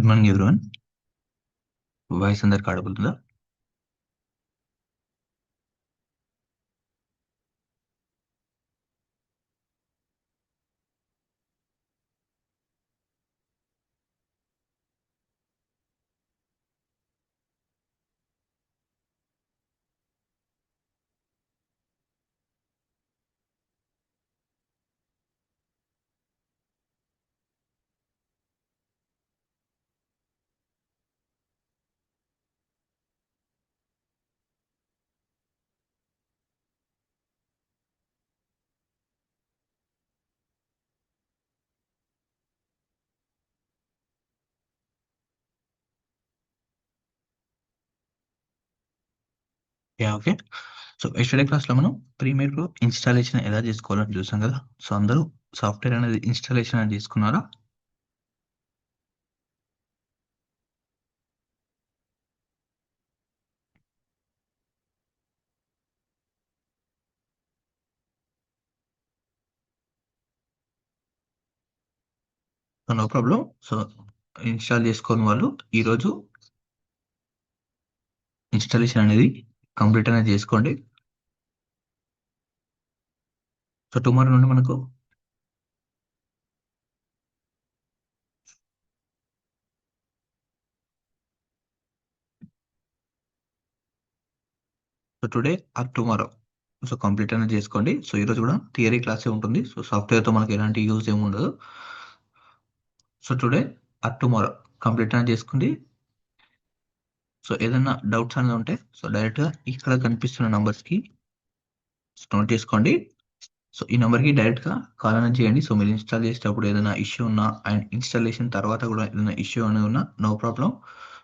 Good morning everyone. Voice అందరికి ఆడబోతుందా? Okay. So yesterday క్లాస్లో మనం ప్రీమియర్లో ఇన్స్టాలేషన్ ఎలా చేసుకోవాలని చూసాం కదా. సో అందరూ సాఫ్ట్వేర్ అనేది ఇన్స్టాలేషన్ అని చేసుకున్నారా? So no problem. So install చేసుకోని వాళ్ళు ఈరోజు ఇన్స్టాలేషన్ అనేది కంప్లీట్ అనేది చేసుకోండి. సో టుమారో నుండి మనకు so today or tomorrow so complete అనేది చేసుకోండి. సో ఈరోజు కూడా థియరీ క్లాసే ఉంటుంది. సో సాఫ్ట్వేర్తో మనకి ఎలాంటి యూజ్ ఏమి ఉండదు. So today or tomorrow complete అనేది చేసుకోండి. సో ఏదైనా డౌట్స్ అనేది ఉంటే సో డైరెక్ట్గా ఇక్కడ కనిపిస్తున్న నంబర్స్కి నోట్ చేసుకోండి. సో ఈ నెంబర్కి డైరెక్ట్గా కాల్ అనేది చేయండి. సో మీరు ఇన్స్టాల్ చేసేటప్పుడు ఏదైనా ఇష్యూ ఉన్నా అండ్ ఇన్స్టాలేషన్ తర్వాత కూడా ఏదైనా ఇష్యూ అనేది ఉన్నా no problem.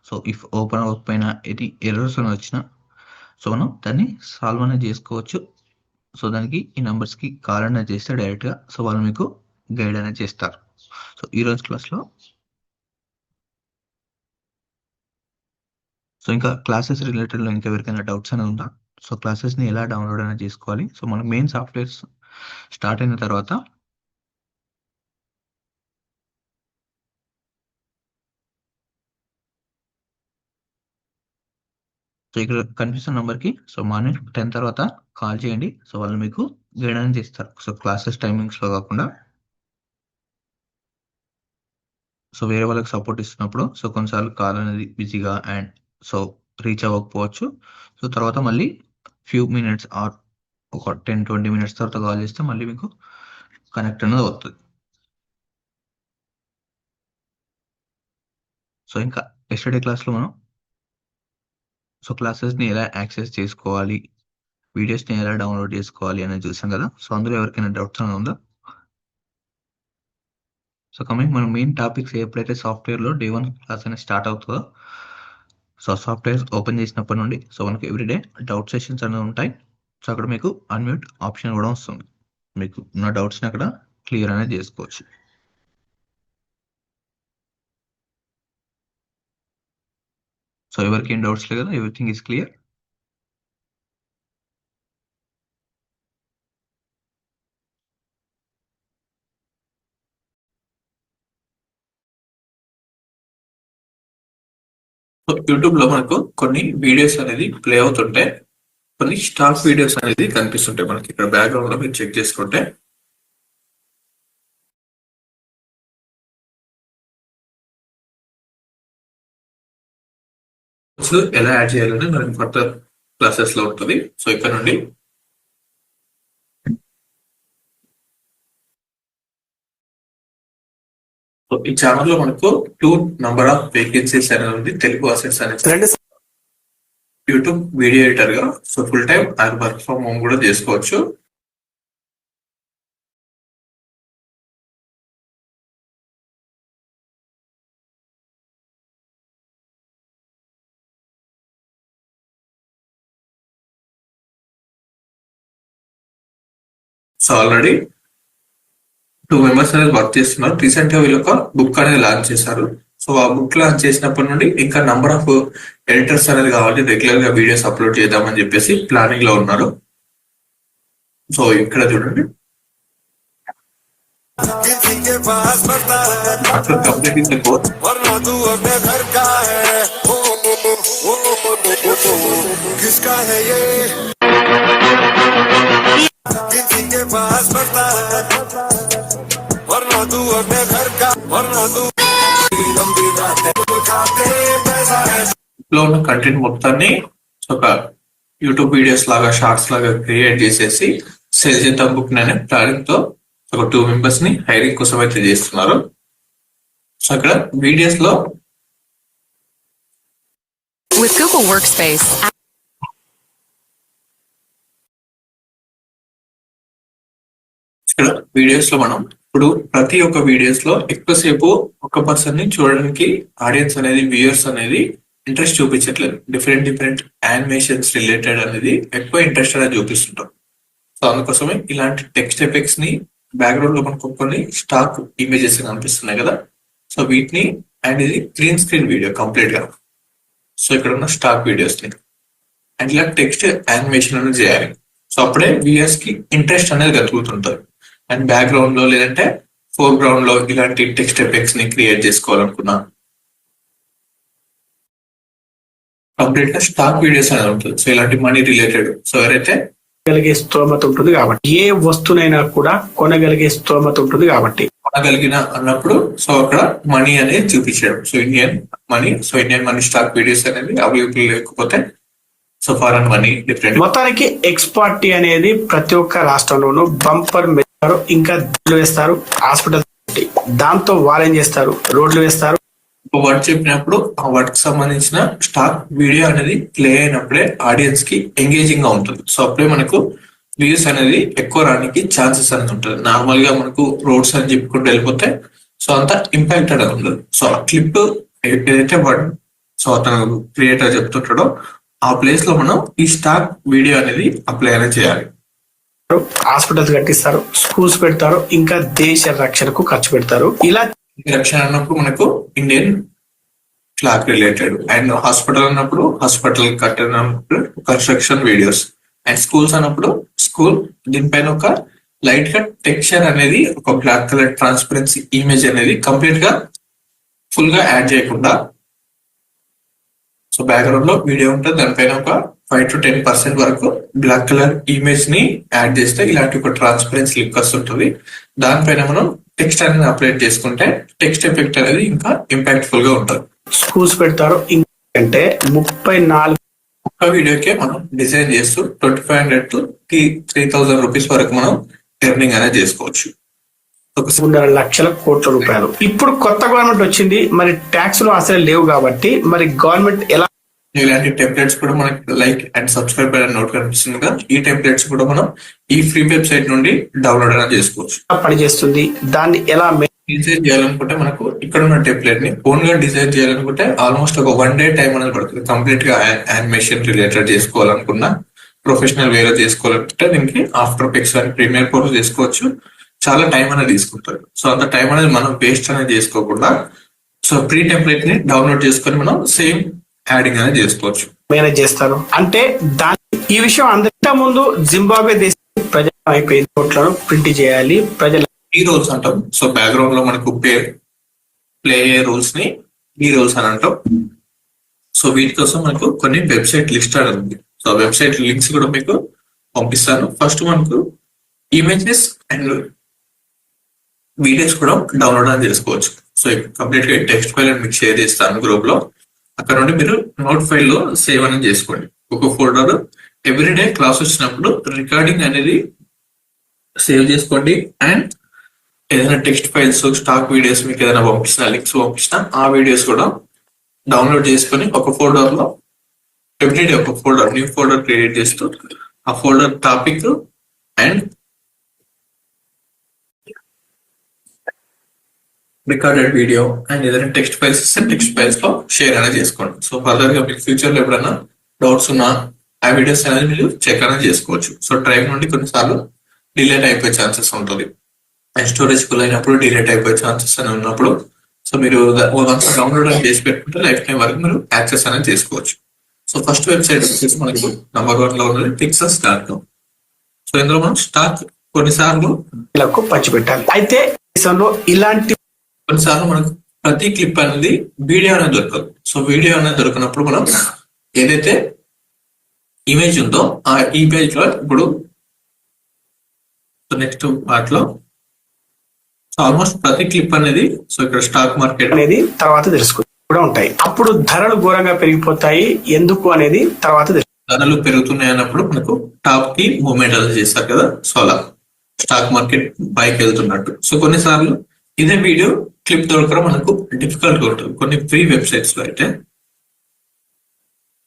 So if open అవ్వకపోయినా ఎనీ ఎర్రర్స్ అనేది వచ్చినా సో మనం దాన్ని సాల్వ్ అనేది చేసుకోవచ్చు. సో దానికి ఈ నెంబర్స్కి కాల్ అనేది చేస్తే డైరెక్ట్గా సో వాళ్ళు మీకు గైడ్ అనేది చేస్తారు. సో ఈరోజు క్లాస్లో సో ఇంకా క్లాసెస్ రిలేటెడ్లో ఇంకా ఎవరికైనా డౌట్స్ అనేది ఉందా? సో క్లాసెస్ని ఎలా డౌన్లోడ్ అనేది చేసుకోవాలి? సో మన మెయిన్ సాఫ్ట్వేర్స్ స్టార్ట్ అయిన తర్వాత సో ఇక్కడ కనిపిస్తున్న నంబర్కి సో మార్నింగ్ 10 తర్వాత కాల్ చేయండి. సో వాళ్ళు మీకు గైడెన్స్ చేస్తారు. సో క్లాసెస్ టైమింగ్స్లో కాకుండా సో వేరే వాళ్ళకి సపోర్ట్ ఇస్తున్నప్పుడు సో కొన్నిసార్లు కాల్ అనేది బిజీగా అండ్ సో రీచ్ అవ్వకపోవచ్చు. సో తర్వాత మళ్ళీ ఫ్యూ మినిట్స్ ఆర్ ఒక 10-20 మినిట్స్ తర్వాత కాల్ చేస్తే మళ్ళీ మీకు కనెక్ట్ అనేది అవుతుంది. సో ఇంకా ఎస్టర్డే క్లాస్లో మనం సో క్లాసెస్ని ఎలా యాక్సెస్ చేసుకోవాలి, వీడియోస్ని ఎలా డౌన్లోడ్ చేసుకోవాలి అనేది చూసాం కదా. సో అందులో ఎవరికైనా డౌట్స్ అనేది ఉందా? సో కమింగ్ మన మెయిన్ టాపిక్స్ ఎప్పుడైతే సాఫ్ట్వేర్లో డే 1 క్లాస్ అనేది స్టార్ట్ అవుతుందో సో సాఫ్ట్వేర్ ఓపెన్ చేసినప్పటి నుండి సో మనకి ఎవ్రీడే డౌట్ సెషన్స్ అనేవి ఉంటాయి. సో అక్కడ మీకు అన్మ్యూట్ ఆప్షన్ కూడా వస్తుంది. మీకు ఉన్న డౌట్స్ని అక్కడ క్లియర్ అనేది చేసుకోవచ్చు. సో ఎవరికి ఏం డౌట్స్ లేదు కదా, everything is clear. So YouTube లో మనకు కొన్ని వీడియోస్ అనేది ప్లే అవుతుంటే కొన్ని స్టాక్ వీడియోస్ అనేది కనిపిస్తుంటాయి మనకి ఇక్కడ బ్యాక్గ్రౌండ్ లో మీరు చెక్ చేసుకుంటే. ఎలా యాడ్ చేయాలని మనకి ఫర్దర్ క్లాసెస్ లో ఉంటుంది. సో ఇక్కడ నుండి ఈ ఛానల్ లో మనకు 2 నంబర్ ఆఫ్ వేకెన్సీస్ అనేది ఉంది. తెలుగు అసెట్స్ అనేది యూట్యూబ్ వీడియో ఎడిటర్ గా so full time and work from home కూడా చేసుకోవచ్చు. సో ఆల్రెడీ 2 మెంబర్స్ అనేది వర్క్ చేస్తున్నారు. రీసెంట్ గా వీళ్ళు ఒక బుక్ అనేది లాంచ్ చేశారు. సో ఆ బుక్ లాంచ్ చేసినప్పటి నుండి ఇంకా నంబర్ ఆఫ్ ఎడిటర్స్ అనేది కావాలి, రెగ్యులర్ గా వీడియోస్ అప్లోడ్ చేద్దామని చెప్పేసి ప్లానింగ్ లో ఉన్నారు. సో ఇక్కడ చూడండి ఆఫ్టర్ కంప్లీటింగ్ ద కోర్స్ तू अपने घर का है, किसका है ये, किसी के पास पड़ता है, वरना तू अपने घर का, वरना तू लंबी रातें खाते पैसा है. లో ఉన్న కంటెంట్ మొత్తాన్ని ఒక యూట్యూబ్ వీడియోస్ లాగా షార్ట్స్ లాగా క్రియేట్ చేసేసి సేల్ చేద్దాం బుక్ అనే ప్లానింగ్ తో ఒక 2 మెంబర్స్ ని హైరింగ్ కోసం అయితే చేస్తున్నారు. సో అక్కడ వీడియోస్ లో With Google Workspace, ఇక్కడ వీడియోస్ లో మనం ఇప్పుడు ప్రతి ఒక్క వీడియోస్ లో ఎక్కువసేపు ఒక పర్సన్ ని చూడడానికి ఆడియన్స్ అనేది వ్యూయర్స్ అనేది ఇంట్రెస్ట్ చూపించట్లేదు. డిఫరెంట్ యానిమేషన్స్ రిలేటెడ్ అనేది ఎక్కువ ఇంట్రెస్ట్ అనేది చూపిస్తుంటాం. సో అందుకోసమే ఇలాంటి టెక్స్ట్ ఎఫెక్ట్స్ ని బ్యాక్గ్రౌండ్ లో మనకు కొన్ని స్టాక్ ఇమేజెస్ కనిపిస్తున్నాయి కదా. సో వీటిని అండ్ ఇది గ్రీన్ స్క్రీన్ వీడియో కంప్లీట్ గా. సో ఇక్కడ ఉన్న స్టాక్ వీడియోస్ ని అండ్ ఇలా టెక్స్ట్ యానిమేషన్ అనేది చేయాలి. సో అప్పుడే వ్యూయర్స్ కి ఇంట్రెస్ట్ అనేది కలుగుతుంటది. అండ్ బ్యాక్గ్రౌండ్ లో లేదంటే ఫోర్ గ్రౌండ్ లో ఇలాంటి టెక్స్ట్ ఎఫెక్ట్స్ ని క్రియేట్ చేసుకోవాలనుకున్నా కంప్లీట్ గా స్టాక్ వీడియోస్ అనేది ఉంటుంది. సో ఇలాంటి మనీ రిలేటెడ్. సో ఎవరైతే కొనగలిగే స్తోమత ఉంటుంది కాబట్టి ఏ వస్తువునైనా కూడా కొనగలిగే స్తోమత ఉంటుంది కాబట్టి కొనగలిగిన అన్నప్పుడు సో అక్కడ మనీ అనేది చూపించడం. So Indian money stock videos అనేది అవైలబుల్ లేకపోతే సో ఫారెన్ మనీ డిఫరెంట్. మొత్తానికి ఎక్స్పోర్ట్ అనేది ప్రతి ఒక్క రాష్ట్రంలోనూ బంపర్ మెచ్చారు. ఇంకా వేస్తారు హాస్పిటల్, దాంతో వాళ్ళు ఏం చేస్తారు, రోడ్లు వేస్తారు. ఒక వర్డ్ చెప్పినప్పుడు ఆ వర్డ్ కి సంబంధించిన స్టాక్ వీడియో అనేది ప్లే అయినప్పుడే ఆడియన్స్ కి ఎంగేజింగ్ గా ఉంటుంది. సో అప్పుడే మనకు వ్యూస్ అనేది ఎక్కువ రానికి ఛాన్సెస్ అనేది ఉంటుంది. నార్మల్ గా మనకు రోడ్స్ అని చెప్పుకుంటూ వెళ్ళిపోతే సో అంత ఇంపాక్ట్ అనేది ఉండదు. సో ఆ క్లిప్ ఏదైతే వర్డ్ సో అతను క్రియేటర్ చెప్తుంటాడో ఆ ప్లేస్ లో మనం ఈ స్టాక్ వీడియో అనేది అప్లై అనేది చేయాలి. హాస్పిటల్స్ కట్టిస్తారు, స్కూల్స్ పెడతారు, ఇంకా దేశ రక్షణకు ఖర్చు పెడతారు. ఇలా రక్షణ అన్నప్పుడు మనకు Indian flag related, and hospital అన్నప్పుడు హాస్పిటల్ కట్టినప్పుడు కన్స్ట్రక్షన్ వీడియోస్, అండ్ స్కూల్స్ అన్నప్పుడు స్కూల్ దీనిపైన ఒక లైట్ గా టెక్స్చర్ అనేది ఒక బ్లాక్ కలర్ ట్రాన్స్పరెన్సీ ఇమేజ్ అనేది కంప్లీట్ గా ఫుల్ గా యాడ్ చేయకుండా సో బ్యాక్గ్రౌండ్ లో వీడియో ఉంటుంది, దానిపైన ఒక 5 to 10% వరకు బ్లాక్ కలర్ ఇమేజ్ ని యాడ్ చేస్తే ఇలాంటి ఒక ట్రాన్స్పరెన్సీ లుక్ వస్తుంటుంది. దానిపైన మనం టెక్స్ట్ అనేది అప్లై చేసుకుంటే టెక్స్ట్ ఎఫెక్ట్ అనేది ఇంకా ఇంపాక్ట్ఫుల్ గా ఉంటుంది. స్కూల్స్ పెడతారు. అంటే 34 ఒక్క వీడియోకే మనం డిజైన్ చేస్తూ 2500 to 3000 రూపీస్ వరకు మనం ఎర్నింగ్ అనేది చేసుకోవచ్చు. 1.5 లక్షల కోట్ల రూపాయలు. ఇప్పుడు కొత్త గవర్నమెంట్ వచ్చింది, మరి ట్యాక్స్ లు అసలు లేవు కాబట్టి మరి గవర్నమెంట్ ఎలా ఇలాంటి టెంప్లెట్స్ కూడా మనకి లైక్ అండ్ సబ్స్క్రైబ్ అనే నోట్ కనిపిస్తుంది కదా. ఈ టెంప్లెట్స్ కూడా మనం ఈ ఫ్రీ వెబ్సైట్ నుండి డౌన్లోడ్ అనేది చేసుకోవచ్చు. పనిచేస్తుంది, దాన్ని ఎలా డిజైన్ చేయాలనుకుంటే మనకు ఇక్కడ ఉన్న టెంప్లెట్ ని ఓన్ గా డిజైన్ చేయాలనుకుంటే ఆల్మోస్ట్ ఒక 1 day టైం అనేది పడుతుంది. కంప్లీట్ గా యానిమేషన్ రిలేటెడ్ చేసుకోవాలనుకున్నా, ప్రొఫెషనల్ వేలో చేసుకోవాలనుకుంటే దీనికి ఆఫ్టర్ ఎఫెక్ట్స్ అని ప్రీమియర్ కోర్స్ చేసుకోవచ్చు. చాలా టైం అనేది తీసుకుంటారు. సో అంత టైం అనేది మనం వేస్ట్ అనేది చేసుకోకుండా సో ప్రీ టెంప్లెట్ ని డౌన్లోడ్ చేసుకొని మనం సేమ్ యాడింగ్ అనేది చేసుకోవచ్చు. మేనేజ్ చేస్తారు. అంటే దాని ఈ విషయం అందరికంటే ముందు జింబాబ్వే దేశం ప్రజలు అయిపోయింది, నోట్లను ప్రింట్ చేయాలి, ప్రజలు ఈ రోల్స్ అంటాం. సో బ్యాక్గ్రౌండ్ లో మనకు ప్లే అయ్యే రోల్స్ ని ఈ రోల్స్ అని అంటాం. సో వీటి కోసం మనకు కొన్ని వెబ్సైట్ లిస్ట్ ఉంది. సో వెబ్సైట్ లింక్స్ కూడా మీకు పంపిస్తాను. ఫస్ట్ మనకు ఇమేజెస్ అండ్ వీడియోస్ కూడా డౌన్లోడ్ అని చేసుకోవచ్చు. సో కంప్లీట్ గా టెక్స్ట్ ఫైల్ మీకు షేర్ చేస్తాను గ్రూప్ లో. అక్కడ నుండి మీరు నోట్ ఫైల్ లో సేవ్ అనేది చేసుకోండి. ఒక ఫోల్డర్ ఎవ్రీడే క్లాస్ వచ్చినప్పుడు రికార్డింగ్ అనేది సేవ్ చేసుకోండి. అండ్ ఏదైనా టెక్స్ట్ ఫైల్స్, స్టాక్ వీడియోస్ మీకు ఏదైనా పంపిస్తున్నా, లింక్స్ పంపిస్తున్నా ఆ వీడియోస్ కూడా డౌన్లోడ్ చేసుకొని ఒక ఫోల్డర్ లో ఎవ్రీడే ఒక ఫోల్డర్ న్యూ ఫోల్డర్ క్రియేట్ చేస్తూ ఆ folder topic and recorded video and ఏదైనా టెక్స్ట్ ఫైల్స్ ఇస్తే టెక్స్ట్ ఫైల్స్ లో షేర్ అనేది చేసుకోండి. సో ఫర్దర్ గా మీకు ఫ్యూచర్ లో ఎప్పుడైనా డౌట్స్ ఉన్నా ఆ వీడియోస్ అనేది మీరు చెక్ అనేది చేసుకోవచ్చు. సో డ్రైవ్ నుండి కొన్నిసార్లు డిలేట్ అయిపోయే ఛాన్సెస్ ఉంటుంది. అండ్ స్టోరేజ్ ఫుల్ అయినప్పుడు డిలేట్ అయిపోయే ఛాన్సెస్ అని ఉన్నప్పుడు సో మీరు డౌన్లోడ్ అని చేసి పెట్టుకుంటే లైఫ్ టైం వరకు మీరు యాక్సెస్ అనేది చేసుకోవచ్చు. సో ఫస్ట్ వెబ్సైట్ వచ్చేసి మనకి నంబర్ 1 లో ఉన్నది Pixels.com. సో ఇందులో మనం స్టాక్ కొన్నిసార్లు పంచిపెట్టాలి. అయితే దేశంలో ఇలాంటి కొన్నిసార్లు మనకు ప్రతి క్లిప్ అనేది వీడియో అనేది దొరకదు. సో వీడియో అనేది దొరికినప్పుడు మనం ఏదైతే ఇమేజ్ ఉందో ఆ ఇమేజ్ లో ఇప్పుడు నెక్స్ట్ పార్ట్ లో ఆల్మోస్ట్ ప్రతి క్లిప్ అనేది సో ఇక్కడ స్టాక్ మార్కెట్ అనేది తర్వాత తెలుసుకుంటాం కూడా ఉంటాయి. అప్పుడు ధరలు ఘోరంగా పెరిగిపోతాయి. ఎందుకు అనేది తర్వాత ధరలు పెరుగుతున్నాయి అన్నప్పుడు మనకు టాప్ కి మూవ్మెంట్ అనేది చేస్తారు కదా. సో అలా స్టాక్ మార్కెట్ పైకి వెళ్తున్నట్టు. సో కొన్నిసార్లు ఇదే వీడియో క్లిప్ దొరకడం మనకు డిఫికల్ట్ గా ఉంటుంది కొన్ని ఫ్రీ వెబ్సైట్స్ లో అయితే.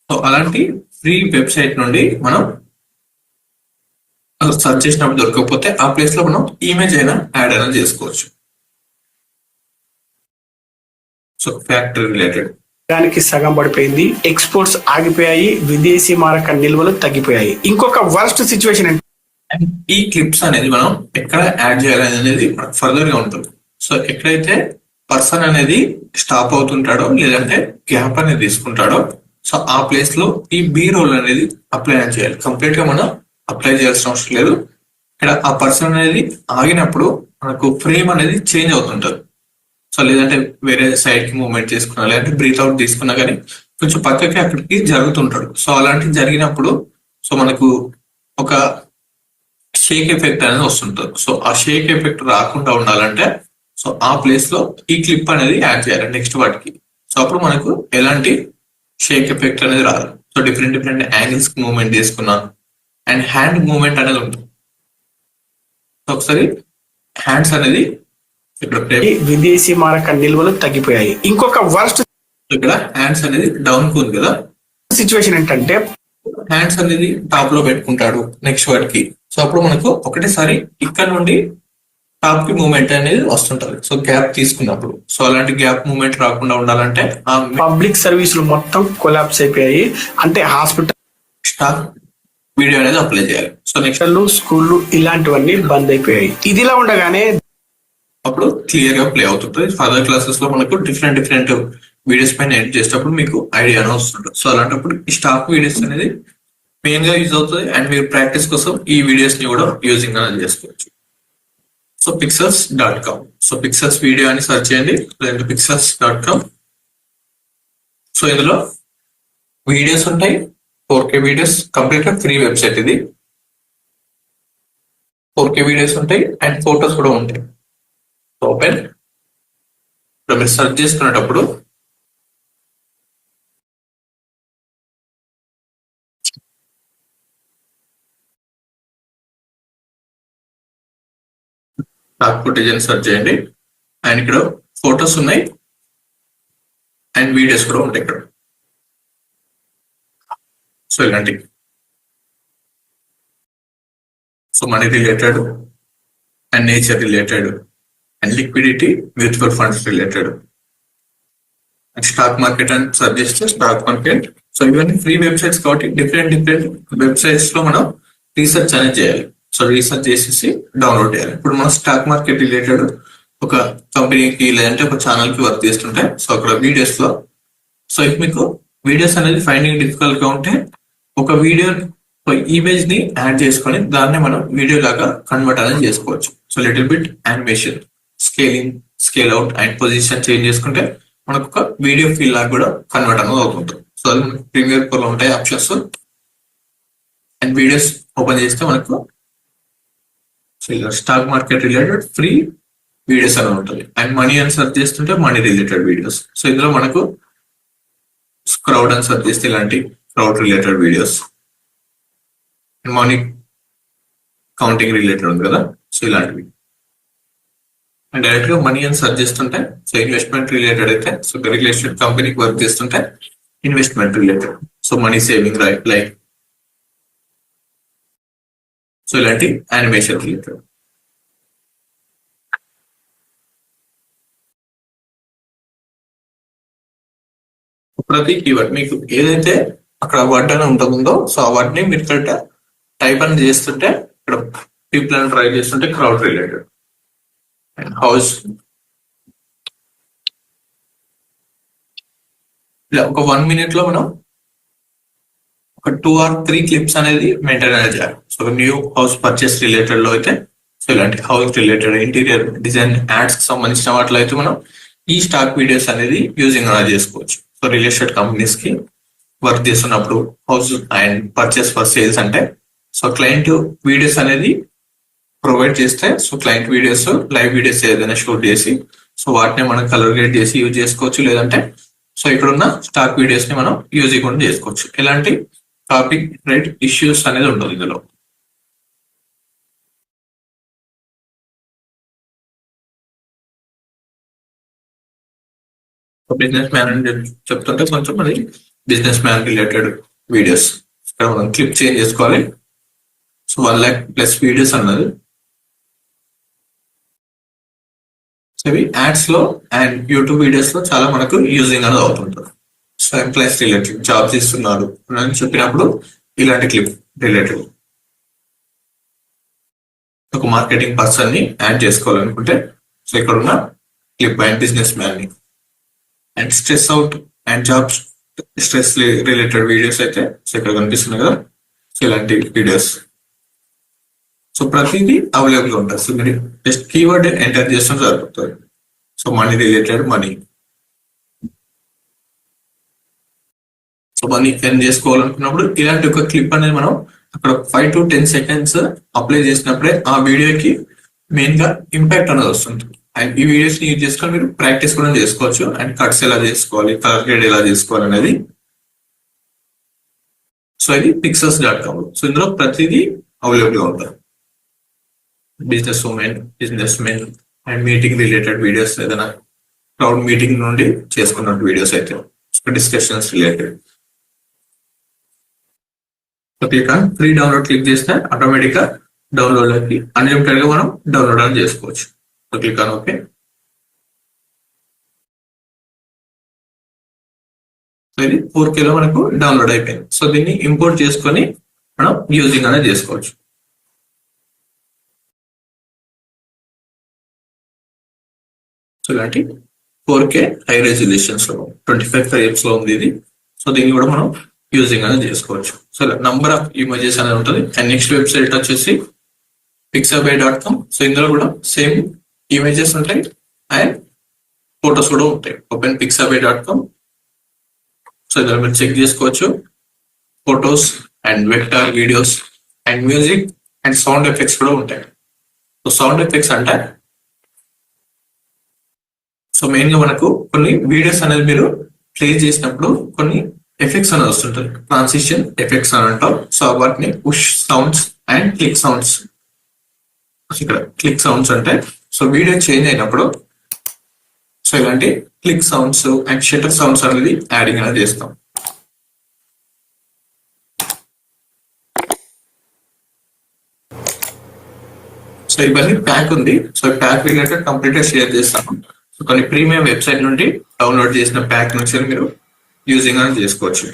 సో అలాంటి ఫ్రీ వెబ్సైట్ నుండి మనం సర్చ్ చేసినప్పుడు దొరకకపోతే ఆ ప్లేస్ లో మనం ఇమేజ్ అయినా యాడ్ అయినా చేసుకోవచ్చు. సో ఫ్యాక్టరీ రిలేటెడ్ దానికి సగం పడిపోయింది. ఎక్స్పోర్ట్స్ ఆగిపోయాయి. విదేశీ మారక నిల్వలు తగ్గిపోయాయి. ఇంకొక వర్స్ట్ సిచ్యువేషన్ అంటే ఈ క్లిప్స్ అనేది మనం ఎక్కడ యాడ్ చేయాలి అనేది ఫర్దర్ గా ఉంటుంది. సో ఎక్కడైతే పర్సన్ అనేది స్టాప్ అవుతుంటాడో లేదంటే గ్యాప్ అనేది తీసుకుంటాడో సో ఆ ప్లేస్ లో ఈ బీ రోల్ అనేది అప్లై చేయాలి. కంప్లీట్ గా మనం అప్లై చేయాల్సిన అవసరం లేదు. ఇక్కడ ఆ పర్సన్ అనేది ఆగినప్పుడు మనకు ఫ్రేమ్ అనేది చేంజ్ అవుతుంటది. సో లేదంటే వేరే సైడ్ కి మూవ్మెంట్ చేసుకున్నా లేదంటే బ్రీత్ అవుట్ తీసుకున్నా కానీ కొంచెం పక్కకి అక్కడికి జరుగుతుంటాడు. సో అలాంటివి జరిగినప్పుడు సో మనకు ఒక షేక్ ఎఫెక్ట్ అనేది వస్తుంటది. సో ఆ షేక్ ఎఫెక్ట్ రాకుండా ఉండాలంటే సో ఆ ప్లేస్ లో ఈ క్లిప్ అనేది యాడ్ చేయాలి నెక్స్ట్ వాటికి. సో అప్పుడు మనకు ఎలాంటి షేక్ ఎఫెక్ట్ అనేది రాదు. సో డిఫరెంట్ డిఫరెంట్ యాంగిల్స్ కి మూవ్మెంట్ చేసుకున్నా అండ్ హ్యాండ్ మూవ్మెంట్ అనేది ఉంటుంది. సో ఒకసారి హ్యాండ్స్ అనేది ఇక్కడ విదేశీ మారక నిల్వలు తగ్గిపోయాయి. ఇంకొక వర్స్ట్ ఇక్కడ హ్యాండ్స్ అనేది డౌన్ కు ఉంది కదా. సిచ్యువేషన్ ఏంటంటే హ్యాండ్స్ అనేది టాప్ లో పెట్టుకుంటాడు నెక్స్ట్ వాటికి. సో అప్పుడు మనకు ఒకటేసారి ఇక్కడ నుండి టాప్ కి మూవ్మెంట్ అనేది వస్తుంటది. సో గ్యాప్ తీసుకున్నప్పుడు సో అలాంటి గ్యాప్ మూవ్మెంట్ రాకుండా ఉండాలంటే ఆ పబ్లిక్ సర్వీసులు మొత్తం కొలాప్స్ అయిపోయాయి. అంటే హాస్పిటల్ స్టాక్ వీడియో అనేది అప్లై చేయాలి. సో నెక్స్ట్ స్కూళ్ళు ఇలాంటివన్నీ బంద్ అయిపోయాయి. ఇదిలా ఉండగానే అప్పుడు క్లియర్ గా ప్లే అవుతుంటుంది. ఫర్దర్ క్లాసెస్ లో మనకు డిఫరెంట్ డిఫరెంట్ వీడియోస్ పైన ఎడిట్ చేసేటప్పుడు మీకు ఐడియా వస్తుంటుంది. సో అలాంటప్పుడు ఈ స్టాక్ వీడియోస్ అనేది మెయిన్ గా యూజ్ అవుతుంది అండ్ మీరు ప్రాక్టీస్ కోసం ఈ వీడియోస్ ని కూడా యూజింగ్ అనేది చేసుకోవచ్చు. So pixels.com. So pixels video అని సెర్చ్ చేయండి లేదంటే pixels.com. సో ఇందులో వీడియోస్ ఉంటాయి 4K వీడియోస్. కంప్లీట్ గా ఫ్రీ వెబ్సైట్ ఇది. 4K వీడియోస్ ఉంటాయి అండ్ ఫోటోస్ కూడా ఉంటాయి. ఓపెన్ ఇప్పుడు మీరు సెర్చ్ చేసుకునేటప్పుడు స్టాక్ ఫుటేజ్ అని సెర్చ్ చేయండి అండ్ ఇక్కడ ఫోటోస్ ఉన్నాయి అండ్ వీడియోస్ కూడా ఉంటాయి ఇక్కడ. సో ఇలాంటి so money related and nature related and liquidity mutual funds related and stock market అని సెర్చ్ చేస్తే స్టాక్ మార్కెట్. సో ఇవన్నీ ఫ్రీ వెబ్సైట్స్ కాబట్టి డిఫరెంట్ డిఫరెంట్ వెబ్సైట్స్ లో మనం రీసెర్చ్ అనేది చేయాలి. సో రీసెర్చ్ చేసేసి డౌన్లోడ్ చేయాలి. ఇప్పుడు మనం స్టాక్ మార్కెట్ రిలేటెడ్ ఒక కంపెనీకి లేదంటే ఒక ఛానల్ కి వర్క్ చేస్తుంటే సో అక్కడ వీడియోస్ లో సో ఇఫ్ మీకు వీడియోస్ అనేది ఫైండింగ్ డిఫికల్ట్ గా ఉంటే ఒక వీడియో ఇమేజ్ ని యాడ్ చేసుకొని దాన్ని మనం వీడియో లాగా కన్వర్ట్ అనేది చేసుకోవచ్చు. So little bit animation, scaling, scale out and position change చేసుకుంటే మనకు ఒక వీడియో ఫీల్ లాగా కూడా కన్వర్ట్ అనేది అవుతుంటుంది. సో అది మనకి ప్రీమియర్ ప్రో లో ఉంటాయి ఆప్షన్స్ అండ్ వీడియోస్ ఓపెన్ చేస్తే మనకు stock market related free videos అని ఉంటుంది అండ్ మనీ అని సెర్చ్ చేస్తుంటే మనీ రిలేటెడ్ వీడియోస్. సో ఇందులో మనకు క్రౌడ్ అని సెర్చ్ చేస్తే ఇలాంటి crowd related videos, money counting related ఉంది కదా సో ఇలాంటివి. అండ్ డైరెక్ట్ గా మనీ అని సెర్చ్ చేస్తుంటే సో ఇన్వెస్ట్మెంట్ రిలేటెడ్ అయితే సో రియల్ ఎస్టేట్ కంపెనీకి వర్క్ చేస్తుంటే investment related. So money saving like so ఇలాంటి యానిమేషన్ రిలేటెడ్. ప్రతి కీవర్డ్ మీకు ఏదైతే అక్కడ వర్డ్ అని ఉంటుందో సో ఆ వర్డ్ ని మీరు ఇక్కడ టైప్ అని చేస్తుంటే ఇక్కడ పీపుల్ అని ట్రై చేస్తుంటే క్రౌడ్ రిలేటెడ్ అండ్ హౌస్. ఇలా ఒక 1 minute లో మనం ఒక 2 or 3 క్లిప్స్ అనేది మెయింటైన్ అనేది చేయాలి. So new house purchase related లో అయితే సో ఇలాంటి house related interior design ads కి సంబంధించిన వాటిలో అయితే మనం ఈ స్టాక్ వీడియోస్ అనేది యూజింగ్ అలా చేసుకోవచ్చు. సో రియల్ ఎస్టేట్ కంపెనీస్ కి వర్క్ చేస్తున్నప్పుడు house and purchase for sales అంటే సో క్లయింట్ వీడియోస్ అనేది ప్రొవైడ్ చేస్తే so client videos live videos ఏదైనా షూట్ చేసి సో వాటిని మనం కలర్ గ్రేడ్ చేసి యూజ్ చేసుకోవచ్చు. లేదంటే సో ఇక్కడ ఉన్న స్టాక్ వీడియోస్ ని మనం యూజ్ కూడా చేసుకోవచ్చు. ఎలాంటి కాపీ రైట్ ఇష్యూస్ అనేది ఉండదు ఇందులో. బిజినెస్ మ్యాన్ అని చెప్తుంటే కొంచెం అది బిజినెస్ మ్యాన్ రిలేటెడ్ వీడియోస్ ఇక్కడ మనం క్లిప్ చేంజ్ చేసుకోవాలి. సో 1,00,000+ వీడియోస్ అన్నది ఇవి యాడ్స్ లో అండ్ యూట్యూబ్ వీడియోస్ లో చాలా మనకు యూజింగ్ అనేది అవుతుంటుంది. సో ఎంప్లాయీస్ రిలేటెడ్ జాబ్స్ ఇస్తున్నారు అని చెప్పినప్పుడు ఇలాంటి క్లిప్ రిలేటెడ్ ఒక మార్కెటింగ్ పర్సన్ ని యాడ్ చేసుకోవాలనుకుంటే సో ఇక్కడ ఉన్న క్లిప్ అండ్ బిజినెస్ మ్యాన్ ని and stress out and jobs stress related videos అయితే సో ఇక్కడ కనిపిస్తున్నాయి కదా. సో ఇలాంటి వీడియోస్ సో ప్రతిదీ అవైలబుల్ ఉంటుంది. సో మీరు జస్ట్ కీవర్డ్ ఎంటర్ చేస్తే సరిపోతుంది. So money related money so money earn చేసుకోవాలనుకున్నప్పుడు ఇలాంటి ఒక క్లిప్ అనేది మనం అక్కడ 5 to 10 seconds అప్లై చేసినప్పుడే ఆ వీడియోకి మెయిన్ గా ఇంపాక్ట్ అనేది వస్తుంది. అండ్ ఈ వీడియోస్ ని యూజ్ చేసుకొని మీరు ప్రాక్టీస్ కూడా చేసుకోవచ్చు. అండ్ కట్స్ ఎలా చేసుకోవాలి, కలర్ గ్రేడ్ ఎలా చేసుకోవాలి అనేది. సో ఇది pixels.com. సో ఇందులో ప్రతిదీ అవైలబుల్ గా ఉంటుంది. Business women, business men and meeting related videos, ఏదైనా క్రౌడ్ మీటింగ్ నుండి చేసుకున్న వీడియోస్ అయితే discussions related. Click on free download click చేస్తే ఆటోమేటిక్ గా డౌన్లోడ్ అయ్యి అన్లిమిటెడ్ గా మనం డౌన్లోడ్ అని చేసుకోవచ్చు. Click on okay. సో ఇది 4K లో మనకు డౌన్లోడ్ అయిపోయింది. సో దీన్ని ఇంపోర్ట్ చేసుకొని మనం యూజింగ్ అనేది చేసుకోవచ్చు. సో ఇలాంటి 4K హై రెజల్యూషన్స్ లో 25 frames లో ఉంది ఇది. సో దీన్ని కూడా మనం యూజింగ్ అనేది చేసుకోవచ్చు. సో నంబర్ ఆఫ్ ఇమేజెస్ అనేది ఉంటుంది. అండ్ నెక్స్ట్ వెబ్సైట్ వచ్చేసి pixabay.com. సో ఇందులో కూడా సేమ్ ఇమేజెస్ ఉంటాయి అండ్ ఫొటోస్ కూడా ఉంటాయి. Open pixabay.com. సో ఇందులో మీరు చెక్ చేసుకోవచ్చు. Photos and vector videos and music and sound effects కూడా ఉంటాయి. సో సౌండ్ ఎఫెక్ట్స్ అంటే సో మెయిన్ గా మనకు కొన్ని వీడియోస్ అనేది మీరు ప్లే చేసినప్పుడు కొన్ని ఎఫెక్ట్స్ అనేది వస్తుంటాయి. ట్రాన్సిషన్ ఎఫెక్ట్స్ అని అంటాం. సో వాటిని push sounds and click sounds. ఇక్కడ క్లిక్ సౌండ్స్ అంటే సో వీడియో చేంజ్ అయినప్పుడు సో ఇలాంటి click sounds and shutter sounds అనేది యాడింగ్ అనేది చేస్తాం. సో ఇవన్నీ ప్యాక్ ఉంది. సో ప్యాక్ రిలేటెడ్ కంప్లీట్ గా షేర్ చేస్తాను. సో కొన్ని ప్రీమియం వెబ్సైట్ నుండి డౌన్లోడ్ చేసిన ప్యాక్ నుంచి మీరు యూజింగ్ అనేది చేసుకోవచ్చు.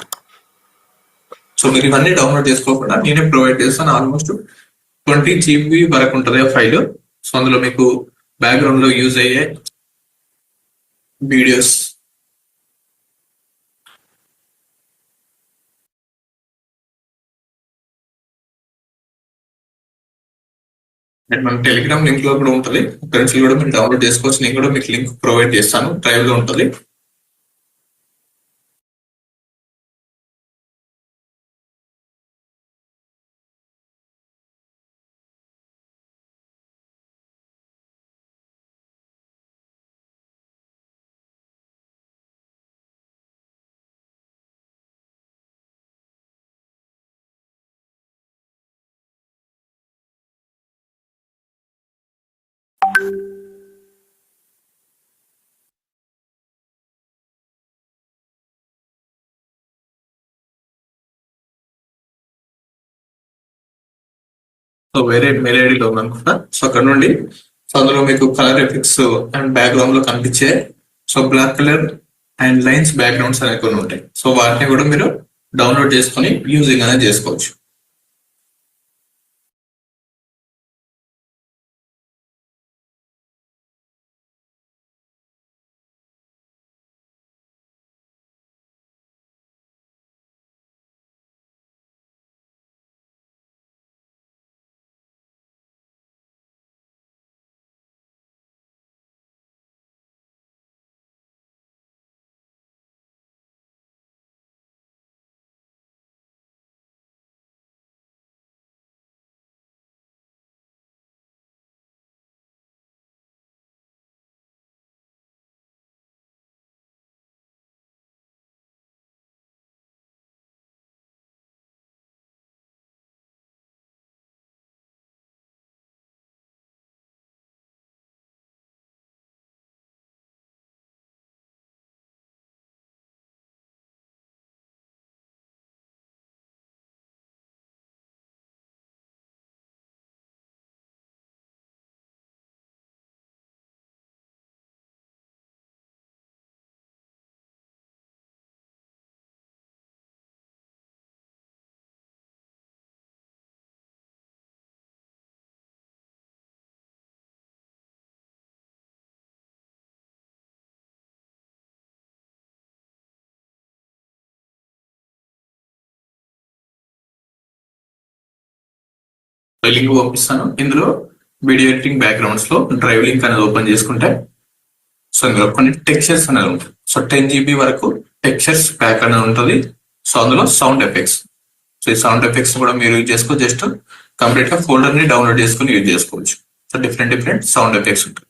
సో మీరు ఇవన్నీ డౌన్లోడ్ చేసుకోకుండా నేనే ప్రొవైడ్ చేస్తాను. ఆల్మోస్ట్ 20 GB వరకు ఉంటుంది ఆ ఫైల్. సో అందులో మీకు బ్యాక్గ్రౌండ్ లో యూజ్ అయ్యే వీడియోస్ అండ్ మన టెలిగ్రామ్ లింక్ లో కూడా ఉంటుంది. అక్కడి నుంచి కూడా మీరు డౌన్లోడ్ చేసుకోవచ్చు. నేను కూడా మీకు లింక్ ప్రొవైడ్ చేస్తాను. డ్రైవ్ లో ఉంటుంది. సో వేరే మెయిల్ ఐడిలో ఉందనుకుంటా. సో అక్కడ నుండి సో అందులో మీకు కలర్ ఎఫెక్ట్స్ అండ్ బ్యాక్గ్రౌండ్ లో కనిపించే so black colour and lines backgrounds అనేవి కొన్ని ఉంటాయి. సో వాటిని కూడా మీరు డౌన్లోడ్ చేసుకొని యూజింగ్ అనేది చేసుకోవచ్చు. లింక్ పంపిస్తాను. ఇందులో వీడియో ఎడిటింగ్ బ్యాక్గ్రౌండ్స్ లో డ్రైవ్ లింక్ అనేది ఓపెన్ చేసుకుంటే సో ఇందులో కొన్ని టెక్స్చర్స్ అనేది ఉంటుంది. సో 10 GB వరకు టెక్స్చర్స్ ప్యాక్ అనేది ఉంటుంది. సో అందులో సౌండ్ ఎఫెక్ట్స్, సో ఈ సౌండ్ ఎఫెక్ట్స్ కూడా మీరు యూజ్ చేసుకో, జస్ట్ కంప్లీట్ గా ఫోల్డర్ ని డౌన్లోడ్ చేసుకుని యూజ్ చేసుకోవచ్చు. సో డిఫరెంట్ సౌండ్ ఎఫెక్ట్స్ ఉంటాయి.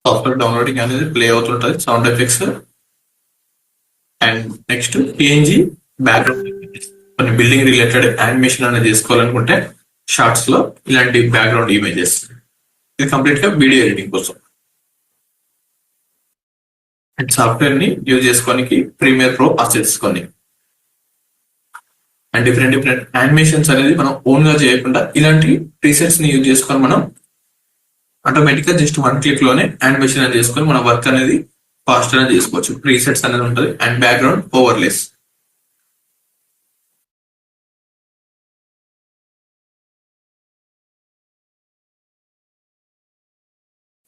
సాఫ్ట్వేర్ డౌన్లోడింగ్ అనేది ప్లే అవుతుంటది sound effects. And next PNG background కొన్ని బిల్డింగ్ రిలేటెడ్ యానిమేషన్ అనేది చేసుకోవాలనుకుంటే షార్ట్స్ లో ఇలాంటి బ్యాక్గ్రౌండ్ ఇమేజెస్, ఇది కంప్లీట్ గా వీడియో ఎడిటింగ్ కోసం. అండ్ సాఫ్ట్వేర్ ని యూజ్ చేసుకోనికి ప్రీమియర్ ప్రో చేసుకోండి. అండ్ డిఫరెంట్ యానిమేషన్స్ అనేది మనం ఓన్ గా చేయకుండా ఇలాంటి ప్రీసెట్స్ ని యూజ్ చేసుకొని మనం ఆటోమేటిక్ గా జస్ట్ 1 క్లిక్ లోనే యానిమేషన్ అనేది చేసుకొని మన వర్క్ అనేది ఫాస్ట్ అనేది చేసుకోవచ్చు. ప్రీసెట్స్ అనేది ఉంటుంది. అండ్ బ్యాక్గ్రౌండ్ ఓవర్లేస్,